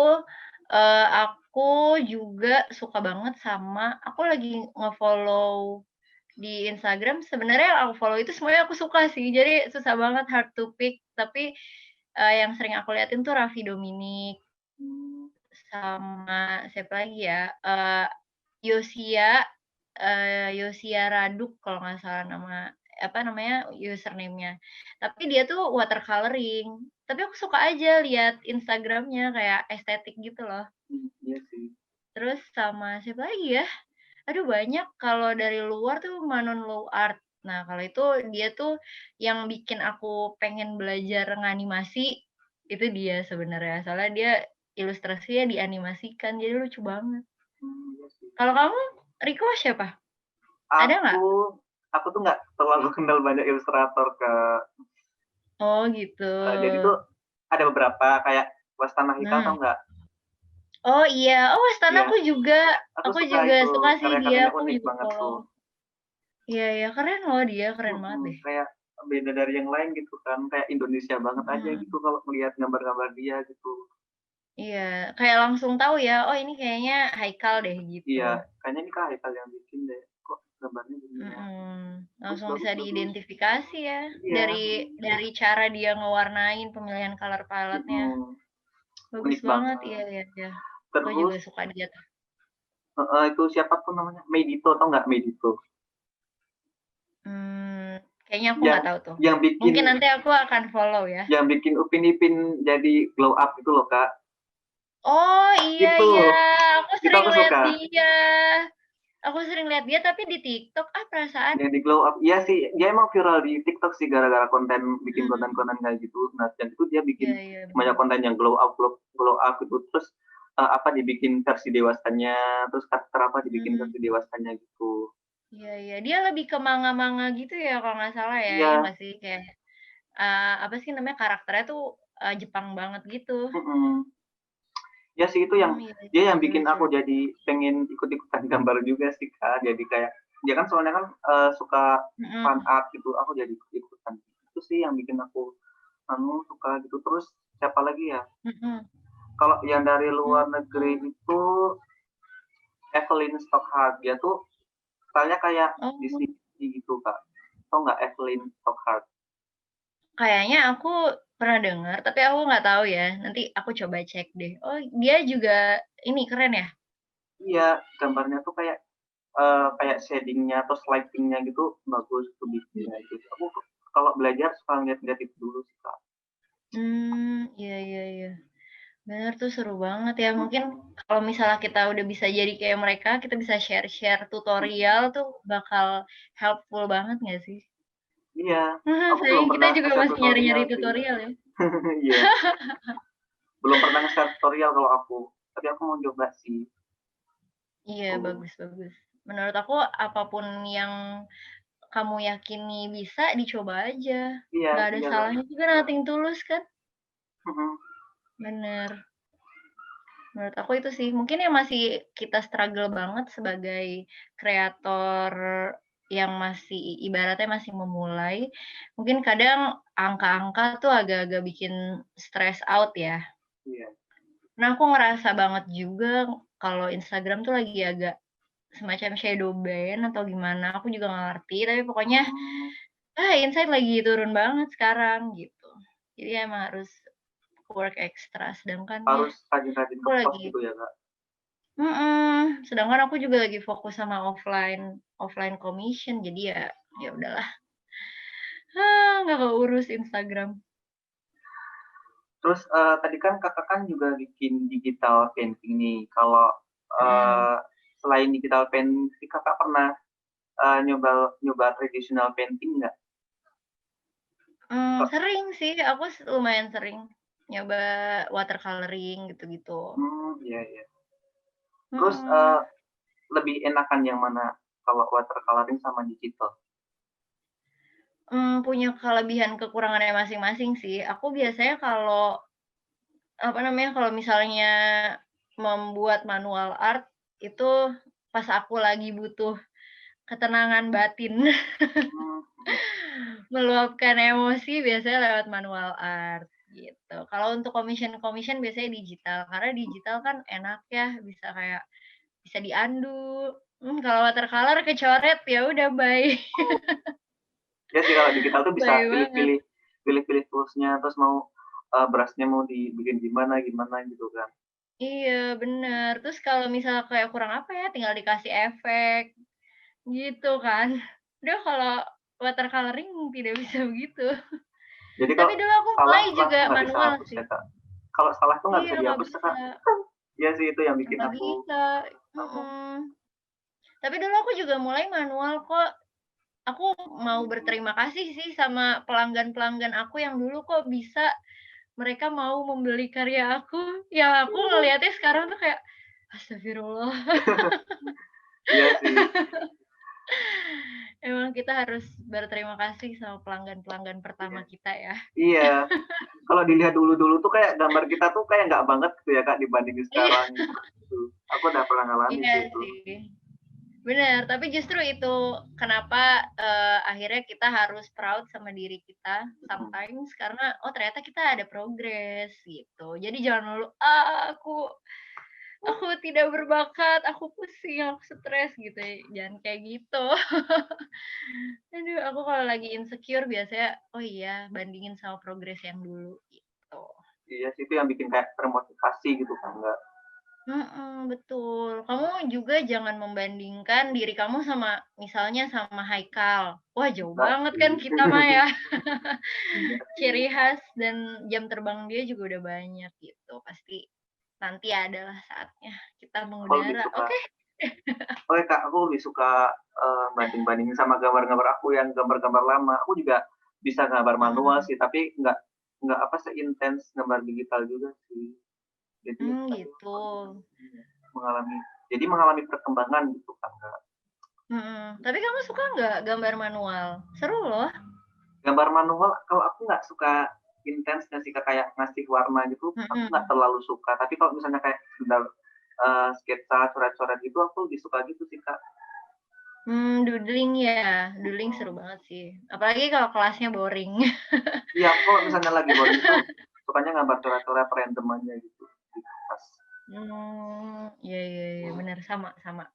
aku juga suka banget sama aku lagi nge-follow di Instagram, sebenarnya yang aku follow itu semuanya aku suka sih, jadi susah banget hard to pick, tapi, yang sering aku liatin tuh Raffi Dominic, mmm, sama siapa lagi ya, Yosia Raduk kalau nggak salah nama apa namanya, username-nya. Tapi dia tuh watercoloring, tapi aku suka aja lihat Instagram-nya kayak estetik gitu loh. iya sih. Terus sama siapa lagi ya? Aduh banyak, kalau dari luar tuh Manon Low Art. Nah kalau itu dia tuh yang bikin aku pengen belajar nganimasi, itu dia sebenarnya. Soalnya dia ilustrasinya dianimasikan, jadi lucu banget. Iya sih. Kalau kamu, Riko siapa? Ada nggak? Aku aku tuh nggak terlalu kenal banyak ilustrator, Kak. Oh gitu. Jadi tuh ada beberapa kayak Wastana Hikal Hmm. tau nggak? Oh iya, oh Wastana Iya, aku aku suka juga itu, suka sih dia, karya-karyanya aku unik juga banget follow. tuh. Iya iya, keren loh dia, keren banget deh. Kayak beda dari yang lain gitu kan, kayak Indonesia banget aja Mhm. gitu kalau melihat gambar-gambar dia gitu. Iya, kayak langsung tahu ya, oh ini kayaknya Haikal deh gitu. Iya, kayaknya ini Kak Haikal yang bikin deh, kok gambarnya gini ya. Terus Langsung bagus bisa bagus. diidentifikasi ya Iya, dari cara dia ngewarnain pemilihan color palette-nya. mhm, Bagus unik banget, iya banget. iya iya. Aku juga Terus suka dia tuh. itu siapa tuh namanya, Medito, tau nggak Medito? Kayaknya aku nggak Yang tahu tuh. yang Mungkin bikin nanti aku akan follow ya. yang bikin Upin Ipin jadi glow up itu loh, Kak. Oh, iya Itu, iya, aku itu sering aku lihat suka. dia. Aku sering lihat dia tapi di TikTok, perasaan. Yang di glow up, iya sih, dia emang viral di TikTok sih gara-gara bikin Mhm. konten-konten kayak gitu. Nah, dan itu dia Iya bikin iya, banyak bener. konten yang glow up gitu. Terus dibikin versi dewasanya, terus karakter apa dibikin Mmm, versi dewasanya gitu. iya iya. Dia lebih ke manga-manga gitu ya kalau nggak salah ya, iya Iya, nggak sih? Kayak, apa sih namanya, karakternya tuh, Jepang banget gitu. mhm. Ya sih itu yang Iya iya, dia yang seru bikin aku seru. jadi pengen ikut-ikutan gambar juga sih, Kak. Jadi kayak dia kan soalnya kan, suka fan Mhm art gitu, aku jadi ikut-ikutan. Itu sih yang bikin aku suka gitu. Terus siapa lagi ya? mhm. Kalau yang dari luar negeri Oh itu Evelyn Stockhart, dia tuh style-nya kayak oh, Disney gitu, Kak. Tahu nggak Evelyn Stockhart? kayaknya aku pernah dengar, tapi aku nggak tahu ya, nanti aku coba cek deh. Oh, dia juga ini keren ya? Iya, gambarnya tuh kayak shading-nya atau lighting-nya gitu bagus tuh bikinnya gitu. Aku kalau belajar suka ngeliat-ngeliat itu dulu sih, Kak. Iya iya iya. Bener tuh seru banget ya. Mungkin Mhm, kalau misalnya kita udah bisa jadi kayak mereka, kita bisa share-share tutorial mhm. tuh bakal helpful banget nggak sih? Iya, aku belum Sayang kita pernah juga nge-share masih tutorial nyari-nyari sih. tutorial ya. Iya, belum pernah nge-share tutorial kalau aku, tapi aku mau coba sih, Iya, tuh. bagus bagus. Menurut aku apapun yang kamu yakini bisa, dicoba aja. Iya Nggak ada iya salahnya banget, juga nothing tulus kan? mhm. Bener. Menurut aku itu sih, mungkin yang masih kita struggle banget sebagai kreator yang masih ibaratnya masih memulai, mungkin kadang angka-angka tuh agak-agak bikin stress out ya. Iya. Nah, aku ngerasa banget juga kalau Instagram tuh lagi agak semacam shadow ban atau gimana, aku juga nggak ngerti, tapi pokoknya, Mmm, insight lagi turun banget sekarang gitu. Jadi emang harus work extra, sedangkan ya harus rajin-rajin aku ke-post lagi gitu ya, Kak? Sedangkan aku juga lagi fokus sama offline offline commission jadi ya udahlah, nggak keurus Instagram. Terus, tadi kan Kakak kan juga bikin digital painting nih, kalau, Mhm. eee, selain digital painting Kakak pernah, nyoba nyoba traditional painting nggak? Kak Sering sih, aku lumayan sering nyoba watercoloring gitu-gitu. iya iya. Terus, Mhm. lebih enakan yang mana kalau watercoloring sama digital? Punya kelebihan kekurangannya masing-masing sih. Aku biasanya kalau, apa namanya, kalau misalnya membuat manual art itu pas aku lagi butuh ketenangan batin. Mhm. Meluapkan emosi biasanya lewat manual art, gitu. Kalau untuk commission-commission biasanya digital, karena digital kan enak ya, bisa kayak bisa di-undo. Kalau watercolor kecoret, ya udah bye. Iya sih kalau digital tuh bisa Bye banget. pilih-pilih toolsnya terus mau, brush-nya mau dibikin gimana gimana gitu kan. Iya, bener. Terus kalau misalnya kayak kurang apa ya, tinggal dikasih efek, gitu kan. Udah kalau watercoloring tidak bisa begitu. Jadi Tapi kalau dulu aku mulai salah juga tuh nggak bisa manual hapus sih. ya, Kak? Kalau salah tuh nggak Iya, bisa nggak dihapus ya, bisa. Kak? Iya sih itu yang bikin Nggak aku bisa. heeh. Mhm. Tapi dulu aku juga mulai manual kok. Aku mau Mmm, berterima kasih sih sama pelanggan-pelanggan aku yang dulu kok bisa mereka mau membeli karya aku, yang aku ngelihatnya sekarang tuh kayak, astagfirullah, iya sih. emang kita harus berterima kasih sama pelanggan-pelanggan pertama Iya kita ya. iya. kalau dilihat dulu-dulu tuh kayak gambar kita tuh kayak nggak banget gitu ya Kak dibandingin Iya, sekarang gitu. Aku udah pernah ngalamin iya sih itu. sih. Benar, tapi justru itu kenapa akhirnya kita harus proud sama diri kita Mhm. sometimes karena oh ternyata kita ada progres gitu. Jadi jangan lalu aku tidak berbakat, aku pusing, aku stres gitu ya. Jangan kayak gitu. Aduh, aku kalau lagi insecure biasanya oh iya bandingin sama progres yang dulu gitu. Iya sih, itu yang bikin kayak termotivasi gitu kan, Kak. Betul. Kamu juga jangan membandingkan diri kamu sama misalnya sama Haikal. Wah, jauh Enggak banget sih. kan kita mah ya. Iya sih. Ciri khas dan jam terbang dia juga udah banyak gitu. Pasti nanti adalah saatnya kita Aku lebih mengudara. suka Oke. oke Kak, aku lebih suka, banding-bandingin sama gambar-gambar aku yang gambar-gambar lama. Aku juga bisa gambar manual Mhm. sih, tapi nggak apa, seintens gambar digital juga sih. Jadi aduh, Gitu. iya, mengalami mengalami perkembangan gitu kan, Kak. Tapi kamu suka nggak gambar manual? Seru loh. Gambar manual kalau aku nggak suka intensnya sih Kak, kayak ngasih warna gitu, aku nggak Mhm. terlalu suka. Tapi kalau misalnya kayak sekedar, sketsa, coret-coret gitu, aku lebih suka gitu sih, Kak. Doodling ya. Doodling seru Mhm. banget sih. Apalagi kalau kelasnya boring. Iya, aku kalau misalnya lagi boring tuh sukanya gambar coret-coret random aja gitu, di kertas. Iya iya iya, bener, sama sama.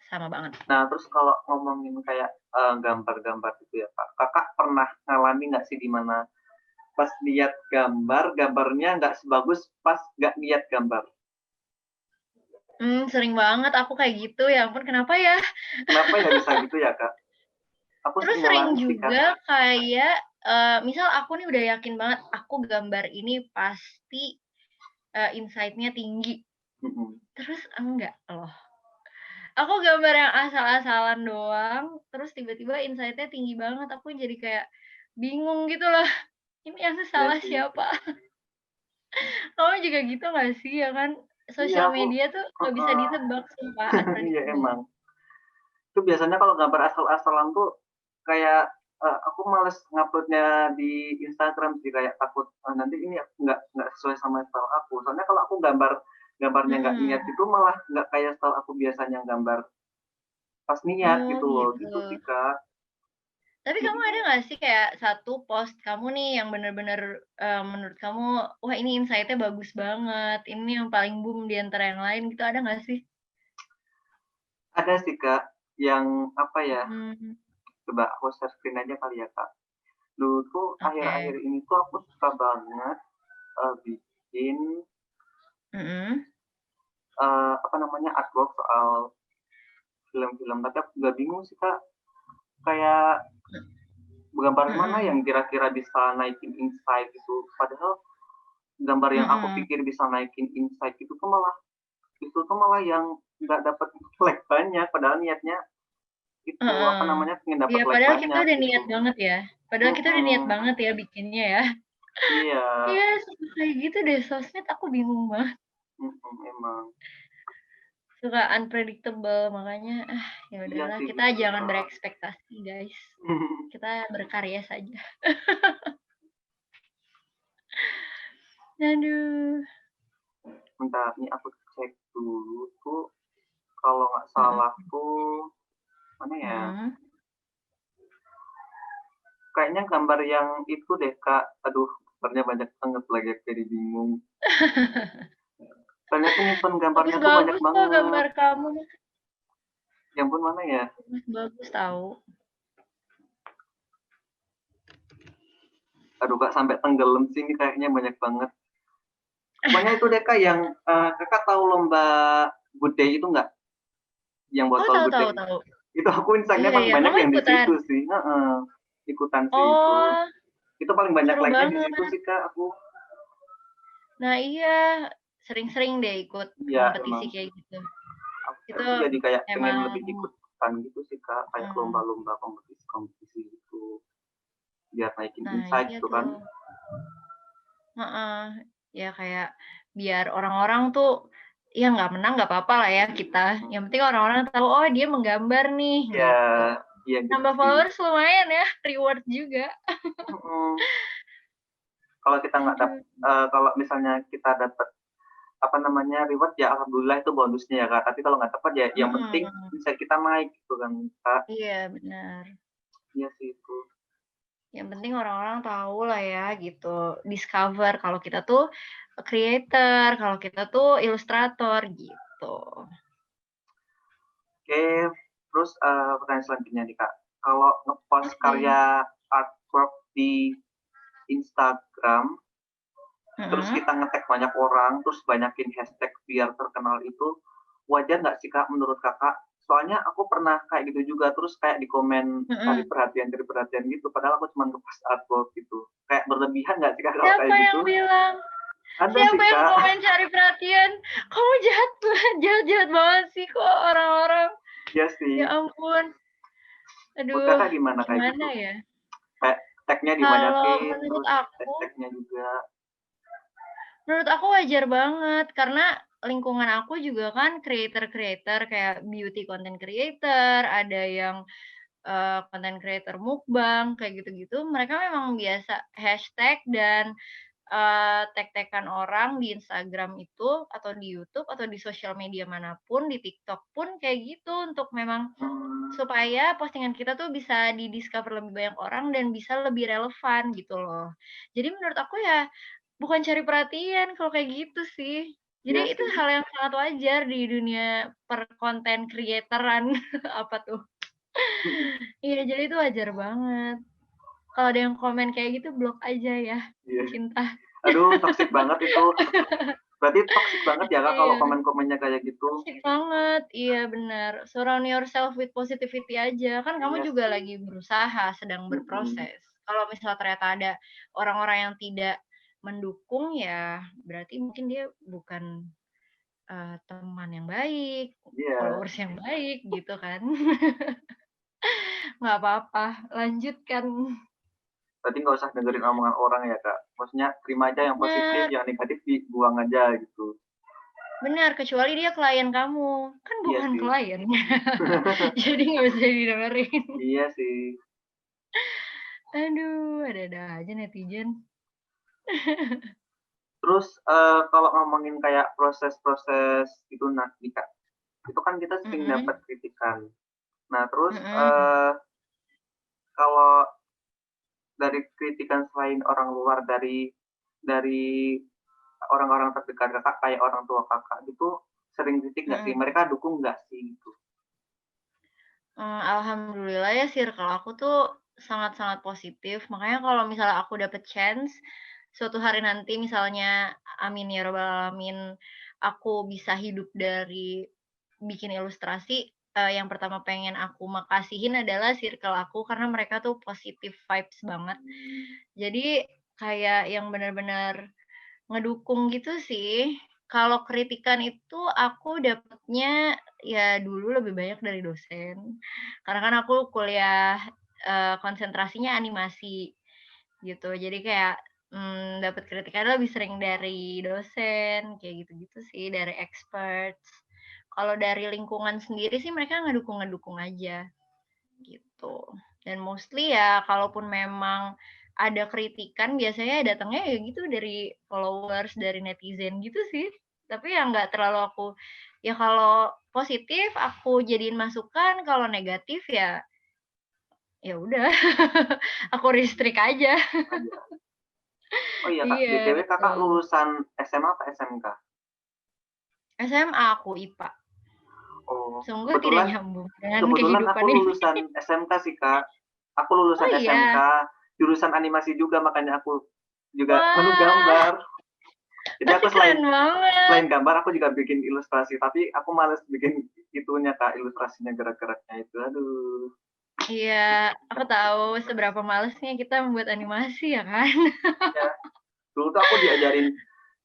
Sama banget. Nah, terus kalau ngomongin kayak, gambar-gambar gitu ya, Kak, Kakak pernah ngalamin nggak sih di mana pas lihat gambar, gambarnya nggak sebagus pas nggak niat gambar? Sering banget aku kayak gitu, ya ampun kenapa ya? Kenapa ya bisa gitu ya, Kak? Aku Terus sering sering ngalamin sih, Kak. juga kayak, misal aku nih udah yakin banget aku gambar ini pasti, insight-nya tinggi, Mhm. terus enggak loh. Aku gambar yang asal-asalan doang, terus tiba-tiba insight-nya tinggi banget, aku jadi kayak bingung gitu loh, ini yang Iya salah sih. siapa? Kamu juga gitu nggak sih? Ya kan, Iya, sosial aku media tuh nggak bisa heeh. ditebak sumpah, Iya, unpredictable. emang. Itu biasanya kalau gambar asal-asalan tuh kayak, aku males ngupload-nya di Instagram sih, kayak takut, nanti ini nggak sesuai sama style aku. Soalnya kalau aku gambarnya nggak niat Mhm. itu malah nggak kayak style aku biasanya gambar pas niat Oh gitu loh, gitu. gitu sih, Kak. Tapi kamu ada Jadinya nggak sih kayak satu post kamu nih yang bener-bener, menurut kamu, wah ini insight-nya bagus banget, ini yang paling boom di antara yang lain gitu, ada nggak sih? ada sih, Kak, yang apa ya, Mhm, coba aku share screen aja kali ya, Kak. Dulu tuh oke. akhir-akhir ini tuh aku suka banget, bikin, Mhm, apa namanya, artwork soal film-film, tapi aku juga bingung sih, Kak, kayak gambar mana mhm, yang kira-kira bisa naikin insight gitu. Padahal gambar yang aku mhm. pikir bisa naikin insight itu tuh malah yang nggak dapat like banyak, padahal niatnya itu, apa Heeh. namanya, pengen dapat Iya, like padahal kita banyak udah gitu. niat banget ya. Padahal kita udah niat Mhm, banget ya bikinnya ya. iya, Iya, suka kayak gitu deh sosmed, aku bingung banget. emang. Suka unpredictable, makanya, ya Iya udahlah sih kita gitu, jangan Kak. berekspektasi, guys. Kita berkarya saja. Aduh. Bentar, nih aku cek dulu tuh, kalau nggak Mhm, salah tuh, mana ya, mhm. kayaknya gambar yang itu deh, Kak. Aduh, gambarnya banyak banget lagi, aku jadi bingung. Soalnya aku nyimpen gambarnya tuh banyak Bagus-bagus kok banget. gambar kamu, Ya ampun, mana ya? bagus-bagus tahu. Aduh, Kak, sampai tenggelam sini kayaknya banyak banget. Pokoknya itu deh, Kak, yang, Kakak tahu lomba Good Day itu nggak? Yang Oh, botol tahu Good tahu Day? tahu. Itu aku insight-nya Iya paling iya, banyak kamu yang di ikutan? situ sih, heeh, ikutan sih itu. Oh, Itu paling banyak seru like-nya di banget. situ sih, Kak, aku. Nah iya, sering-sering deh ikut Iya, kompetisi emang. kayak gitu. Itu Aku jadi kayak pengen emang lebih ikutan gitu sih, Kak, kayak mhm, lomba-lomba kompetisi-kompetisi gitu, biar naikin nah insight iya gitu tuh, kan. heeh. Ya kayak biar orang-orang tuh, ya nggak menang nggak apa-apa lah ya kita, yang penting orang-orang tahu, "Oh dia menggambar nih," Iya, gitu. iya gitu Nambah sih. followers lumayan ya, reward juga. Mhm. Kalau kita nggak Aduh, kalau misalnya kita dapat, apa namanya, reward ya alhamdulillah itu bonusnya ya, Kak. Tapi kalau nggak dapat ya yang penting mhm, bisa kita naik gitu kan, Kak. iya benar. Iya sih itu. Yang penting orang-orang tahu lah ya gitu, discover kalau kita tuh creator, kalau kita tuh ilustrator gitu. Oke, terus, pertanyaan selanjutnya nih, Kak. Kalau ngepost Oke. karya artwork di Instagram, terus Mhm, kita nge-tag banyak orang, terus banyakin hashtag biar terkenal itu, wajar nggak sih, Kak, menurut Kakak? Soalnya aku pernah kayak gitu juga, terus kayak di komen mhm. cari perhatian gitu, padahal aku cuma nge-post artwork gitu. Kayak berlebihan nggak sih, Kak, kalau Siapa kayak yang gitu? bilang? Ada Siapa sih, yang Kak. komen cari perhatian? Kamu jahat banget, jahat-jahat banget sih kok orang-orang. Iya Ya sih. ampun, Menurut aduh Kakak gimana kayak gimana gitu? ya? Kayak tag-nya Kalau dibanyakin, menurut terus aku hashtag-nya juga. menurut aku wajar banget, karena lingkungan aku juga kan creator-creator kayak beauty content creator, ada yang, content creator mukbang, kayak gitu-gitu, mereka memang biasa hashtag dan tag-tag-an orang di Instagram itu, atau di YouTube, atau di sosial media manapun, di TikTok pun kayak gitu, untuk memang Mmm, supaya postingan kita tuh bisa di-discover lebih banyak orang dan bisa lebih relevan gitu loh. Jadi menurut aku ya, bukan cari perhatian kalau kayak gitu sih. iya Jadi itu sih. hal yang sangat wajar di dunia per-content creator-an, apa tuh. Mhm, Iya, jadi itu wajar banget. Kalau ada yang komen kayak gitu, blok aja ya, iya. cinta. Aduh toxic banget itu. Berarti toxic banget ya, Kak, kalau Iya. komen-komennya kayak gitu? Asik banget, iya benar. Surround yourself with positivity aja, kan kamu Iya juga sih. lagi berusaha, sedang Mhm. berproses. Kalau misal ternyata ada orang-orang yang tidak mendukung, ya berarti mungkin dia bukan, teman yang baik, Iya. followers yang baik gitu kan. Nggak apa-apa, lanjutkan. Berarti nggak usah dengerin omongan orang ya, Kak? Maksudnya terima aja yang positif, Bener yang negatif dibuang aja gitu. bener, kecuali dia klien kamu, kan Iya bukan sih. klien, jadi nggak bisa didengerin. Iya sih. Aduh, ada-ada aja netizen. Terus, kalau ngomongin kayak proses-proses itu nanti, Kak, itu kan kita sering Mhm, dapat kritikan. Nah terus, mhm. kalau dari kritikan selain orang luar, dari orang-orang terdekat Kakak, kayak orang tua Kakak gitu, sering kritik nggak sih? Mhm, Mereka dukung nggak sih gitu? alhamdulillah ya circle aku tuh sangat-sangat positif, makanya kalau misalnya aku dapet chance, suatu hari nanti misalnya, amin ya rabbal alamin, aku bisa hidup dari bikin ilustrasi, yang pertama pengen aku makasihin adalah circle aku, karena mereka tuh positive vibes banget. Jadi, kayak yang benar-benar ngedukung gitu sih. Kalau kritikan itu aku dapetnya ya dulu lebih banyak dari dosen, karena kan aku kuliah, konsentrasinya animasi gitu. Jadi kayak, dapet kritikan lebih sering dari dosen, kayak gitu-gitu sih, dari experts. Kalau dari lingkungan sendiri sih mereka ngedukung-ngedukung aja, gitu. Dan mostly ya kalaupun memang ada kritikan biasanya datangnya ya gitu dari followers, dari netizen gitu sih. Tapi ya nggak terlalu aku ya kalau positif aku jadiin masukan, kalau negatif ya, ya udah aku restrict aja. Oh iya. Oh iya, Kak, Iya BTW Kakak betul. lulusan SMA apa SMK? SMA aku IPA, Oh, sungguh tidak kebetulan nyambung dengan kebetulan aku kehidupan ini. lulusan SMK sih, Kak. Aku Oh lulusan SMK, iya? jurusan animasi juga, makanya aku juga anu Wah, gambar. Jadi pasti aku keren selain banget. selain gambar, aku juga bikin ilustrasi, tapi aku males bikin itunya, Kak, ilustrasinya, gerak-geraknya itu, aduh. Iya, aku tahu seberapa malesnya kita membuat animasi ya kan? Iya, dulu tuh aku diajarin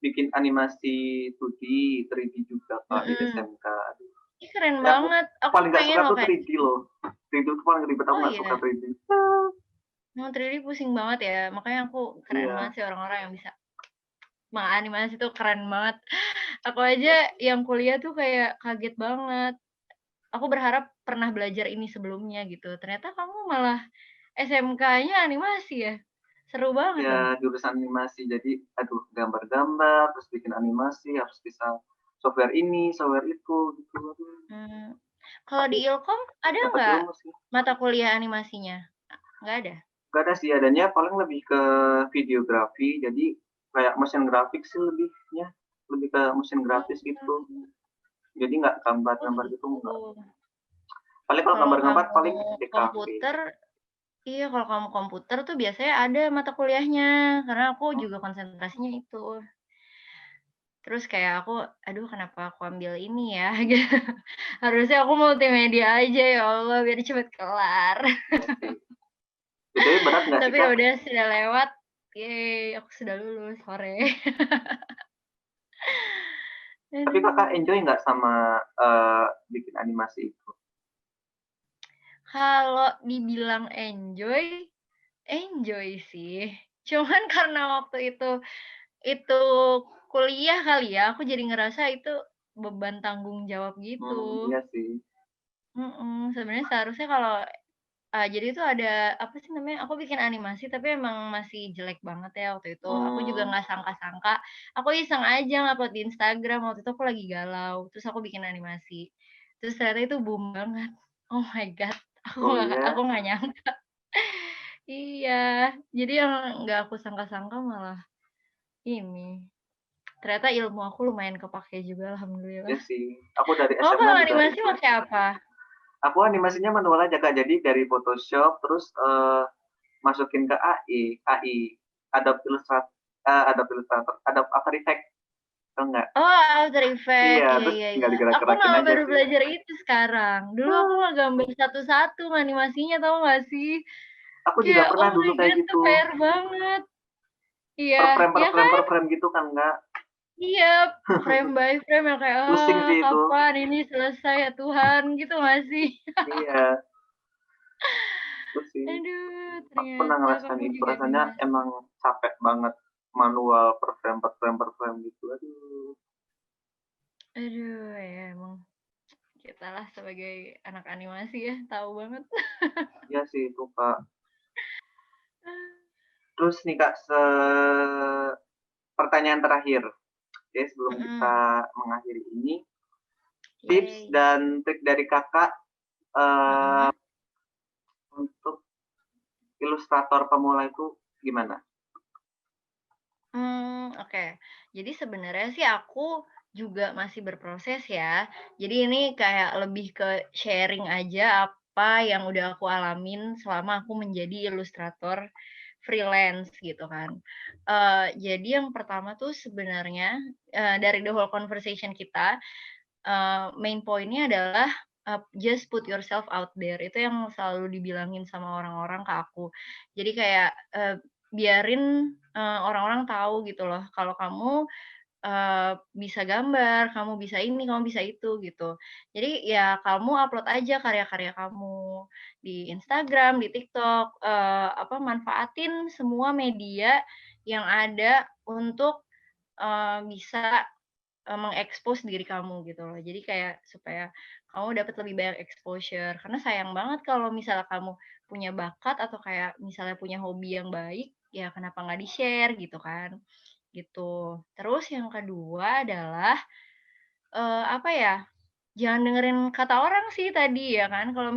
bikin animasi 2D, 3D juga, Kak, di Mhm. SMK, aduh. Ih, keren Ya aku banget. Aku paling nggak pengen suka loh tuh kayak 3D gitu. loh. 3D tuh paling ribet, aku Oh nggak suka iya? 3D. Emang 3D pusing banget ya? Makanya aku keren banget Iya, sih orang-orang yang bisa menganimasi tuh keren banget. Aku iya aja sih. yang kuliah tuh kayak kaget banget. Aku berharap pernah belajar ini sebelumnya gitu. Ternyata kamu malah SMK-nya animasi ya? Seru banget dong. Ya jurusan animasi. Jadi aduh gambar-gambar, terus bikin animasi, harus bisa software ini, software itu gitu. Aduh, Mmm, kalau tapi di Ilkom ada dapat nggak ilmu sih. mata kuliah animasinya? Nggak ada? Gak ada sih, adanya paling lebih ke videografi, jadi kayak motion graphic sih lebihnya, lebih ke motion grafis gitu. Oh Jadi nggak oh gambar-gambar gitu gitu. nggak. Paling kalau Kalau gambar-gambar kamu paling DKV. komputer iya, kalau kamu komputer tuh biasanya ada mata kuliahnya, karena aku Oh, juga konsentrasinya itu. Terus kayak aku, "Aduh kenapa aku ambil ini ya?" Gitu. Harusnya aku multimedia aja ya Allah, biar cepet kelar. iya sih. BTW berat nggak sih Tapi ya Kak? udah sudah lewat, yeay, aku sudah lulus, hore. Tapi Kakak Aduh. enjoy nggak sama bikin animasi itu? Kalau dibilang enjoy, enjoy sih. Cuman karena waktu itu kuliah kali ya, aku jadi ngerasa itu beban tanggung jawab gitu. Iya sih. Sebenarnya seharusnya kalau jadi itu ada, apa sih namanya, aku bikin animasi tapi emang masih jelek banget ya waktu itu. Aku juga Mmm, nggak sangka-sangka, aku iseng aja ngupload di Instagram, waktu itu aku lagi galau, terus aku bikin animasi. Terus ternyata itu boom banget. Oh my god, oh aku ya? nggak nyangka. Iya, jadi yang nggak aku sangka-sangka malah ini, ternyata ilmu aku lumayan kepakai juga Iya alhamdulillah. sih. Aku dari Oh SMA kalau juga animasi itu. pakai apa? Aku animasinya manual aja Kak, jadi dari Photoshop terus, masukin ke AI, Adobe Illustrator, Adobe After Effects, tahu nggak? Oh, After Effects, Iya, iya terus iya tinggal iya. Aku digerak-gerakin malah aja baru sih. belajar itu sekarang. Dulu aku Ah, mah gambar satu-satu animasinya, tahu nggak sih? aku juga Kayak, pernah oh dulu my kayak god, itu gitu, PR banget. Iya, per frame per ya frame kan? per frame gitu kan, Kak. Iya, frame by frame yang kayak, Pusing "Ah, sih itu. kapan ini selesai ya Tuhan?" Gitu nggak sih? Iya, itu sih. Aduh, Aku pernah ternyata ngerasain kamu itu, juga rasanya bisa. emang capek banget manual per frame per frame gitu, aduh. Aduh, ya emang kita lah sebagai anak animasi ya, tahu banget. Iya sih itu, Kak. Terus nih, Kak, pertanyaan terakhir, oke, sebelum kita Mhm, mengakhiri ini, tips yeay. dan trik dari Kakak, eee, Mhm. untuk ilustrator pemula itu gimana? Oke. Jadi sebenarnya sih aku juga masih berproses ya. Jadi ini kayak lebih ke sharing aja apa yang udah aku alamin selama aku menjadi ilustrator freelance gitu kan. Jadi yang pertama tuh sebenarnya, dari the whole conversation kita, main point-nya adalah, just put yourself out there, itu yang selalu dibilangin sama orang-orang ke aku. Jadi kayak, biarin, orang-orang tahu gitu loh kalau kamu, bisa gambar, kamu bisa ini, kamu bisa itu, gitu. Jadi ya kamu upload aja karya-karya kamu di Instagram, di TikTok, manfaatin semua media yang ada untuk, bisa mengekspos diri kamu gitu loh. Jadi kayak supaya kamu dapat lebih banyak exposure, karena sayang banget kalau misalnya kamu punya bakat atau kayak misalnya punya hobi yang baik, ya kenapa nggak di-share gitu kan, gitu. Terus yang kedua adalah, apa ya, jangan dengerin kata orang sih tadi ya kan, kalau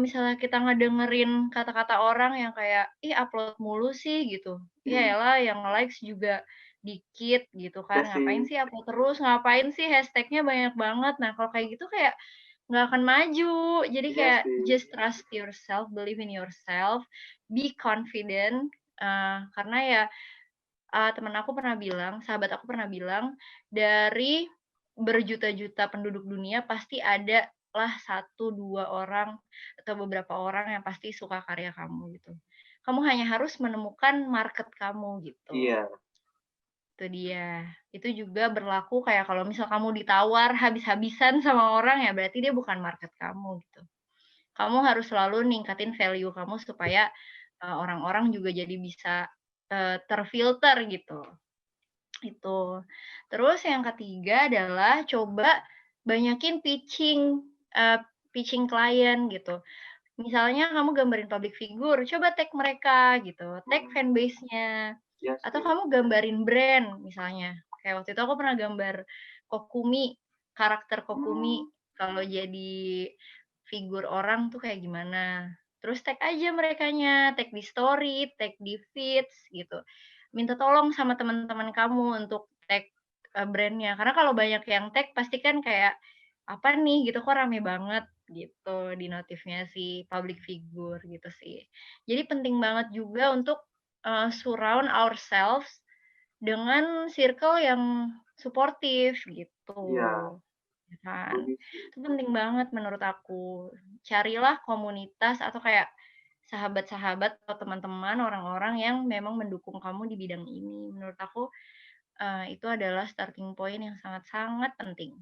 misalnya kita ngedengerin kata-kata orang yang kayak, "Ih, upload mulu sih," gitu. Mhm, "Ya elah yang likes juga dikit," gitu iya kan, sih, "Ngapain sih upload terus? Ngapain sih hashtag-nya banyak banget?" Nah, kalau kayak gitu kayak nggak akan maju. Jadi iya kayak sih, just trust yourself, believe in yourself, be confident, karena ya, temen aku pernah bilang, sahabat aku pernah bilang, dari berjuta-juta penduduk dunia pasti ada lah satu 2 orang atau beberapa orang yang pasti suka karya kamu gitu. Kamu hanya harus menemukan market kamu gitu, iya, itu dia. Itu juga berlaku kayak kalau misal kamu ditawar habis-habisan sama orang ya berarti dia bukan market kamu gitu. Kamu harus selalu ningkatin value kamu supaya, orang-orang juga jadi bisa, terfilter gitu. Itu. Terus yang ketiga adalah coba banyakin pitching, pitching klien gitu. Misalnya kamu gambarin public figure, coba tag mereka gitu, tag Mhm, fanbase-nya. iya Atau sih. kamu gambarin brand misalnya. Kayak waktu itu aku pernah gambar Kokumi, karakter Mmm, Kokumi kalau jadi figur orang tuh kayak gimana. Terus tag aja merekanya, tag di story, tag di feeds gitu. Minta tolong sama teman-teman kamu untuk tag, brand-nya. Karena kalau banyak yang tag pasti kan kayak, "Apa nih?" Gitu, "Kok rame banget?" Gitu di notifnya si public figure gitu sih. Jadi penting banget juga untuk, surround ourselves dengan circle yang suportif gitu, iya, ya kan. setuju sih. Itu penting banget menurut aku. Carilah komunitas atau kayak sahabat-sahabat atau teman-teman, orang-orang yang memang mendukung kamu di bidang ini. Menurut aku, itu adalah starting point yang sangat-sangat penting,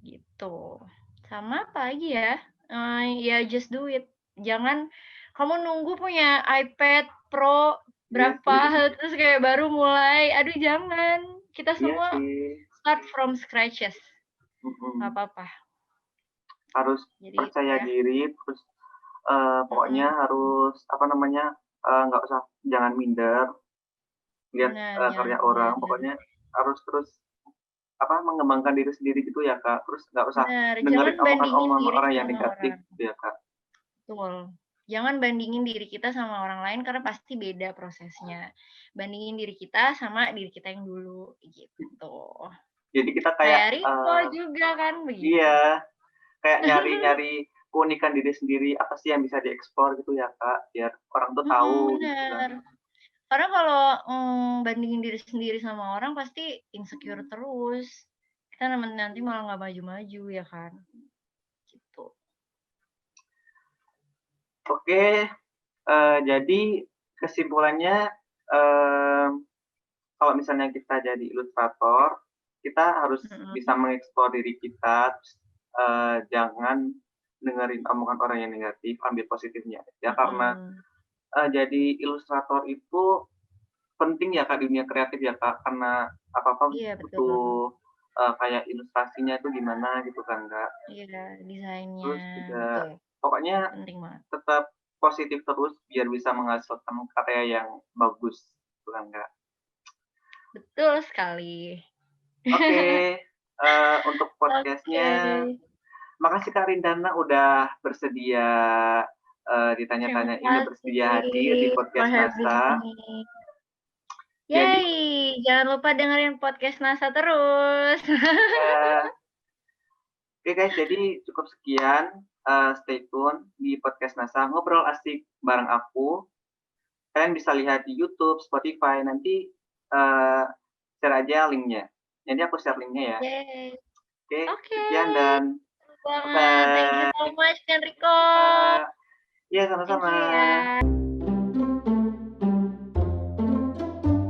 gitu. Sama apa lagi ya, ya just do it. Jangan kamu nunggu punya iPad Pro Iya berapa, sih, terus kayak baru mulai, aduh jangan. Kita iya semua sih, start from scratches, nggak mhm. apa-apa. Harus Jadi itu percaya ya, diri, terus, pokoknya mhm, harus, apa namanya, nggak usah jangan minder lihat, bener, jangan karya orang, minder. pokoknya harus terus, apa, mengembangkan diri sendiri gitu ya, Kak. Terus nggak usah Bener, jangan dengerin bandingin omongan-omongan diri orang yang sama negatif orang. gitu ya, Kak. Betul. Jangan bandingin diri kita sama orang lain karena pasti beda prosesnya. Bandingin diri kita sama diri kita yang dulu, gitu. Jadi kita kayak, Kayak Riko juga kan begitu. iya, kayak nyari-nyari keunikan diri sendiri, apa sih yang bisa dieksplor gitu ya, Kak, biar orang tuh tahu gitu kan. Bener. Karena kalau, bandingin diri sendiri sama orang pasti insecure Mhm, terus. Kita nanti malah nggak maju-maju ya kan, gitu. oke, jadi kesimpulannya, mmm, kalau misalnya kita jadi ilustrator, kita harus bisa Mhm, mengeksplor diri kita, terus, jangan dengerin omongan orang yang negatif, ambil positifnya aja karena, mhm. jadi ilustrator itu penting ya, Kak, di dunia kreatif ya, Kak, karena apa-apa Iya betul. butuh, kayak ilustrasinya itu gimana gitu kan, Kak. Iya, desainnya, Terus juga betul. pokoknya Penting banget. tetap positif terus biar bisa menghasilkan karya yang bagus, gitu kan, Kak. Betul sekali. Oke, untuk Oke. podcast-nya makasih Kak Rindana udah bersedia, Terima ditanya-tanyain, udah bersedia hadir di kasih for podcast having NASA. me. Jadi Yeay, jangan lupa dengerin podcast NASA terus. ya, oke guys, jadi cukup sekian, stay tune di podcast NASA, ngobrol asik bareng aku. Kalian bisa lihat di YouTube, Spotify, nanti, share aja linknya. Jadi aku share linknya ya. Yeay. Oke, Oke, sekian dan seru banget. Thank you so bye-bye. much, Enrico. Kak. Iya, Thank sama-sama. you ya.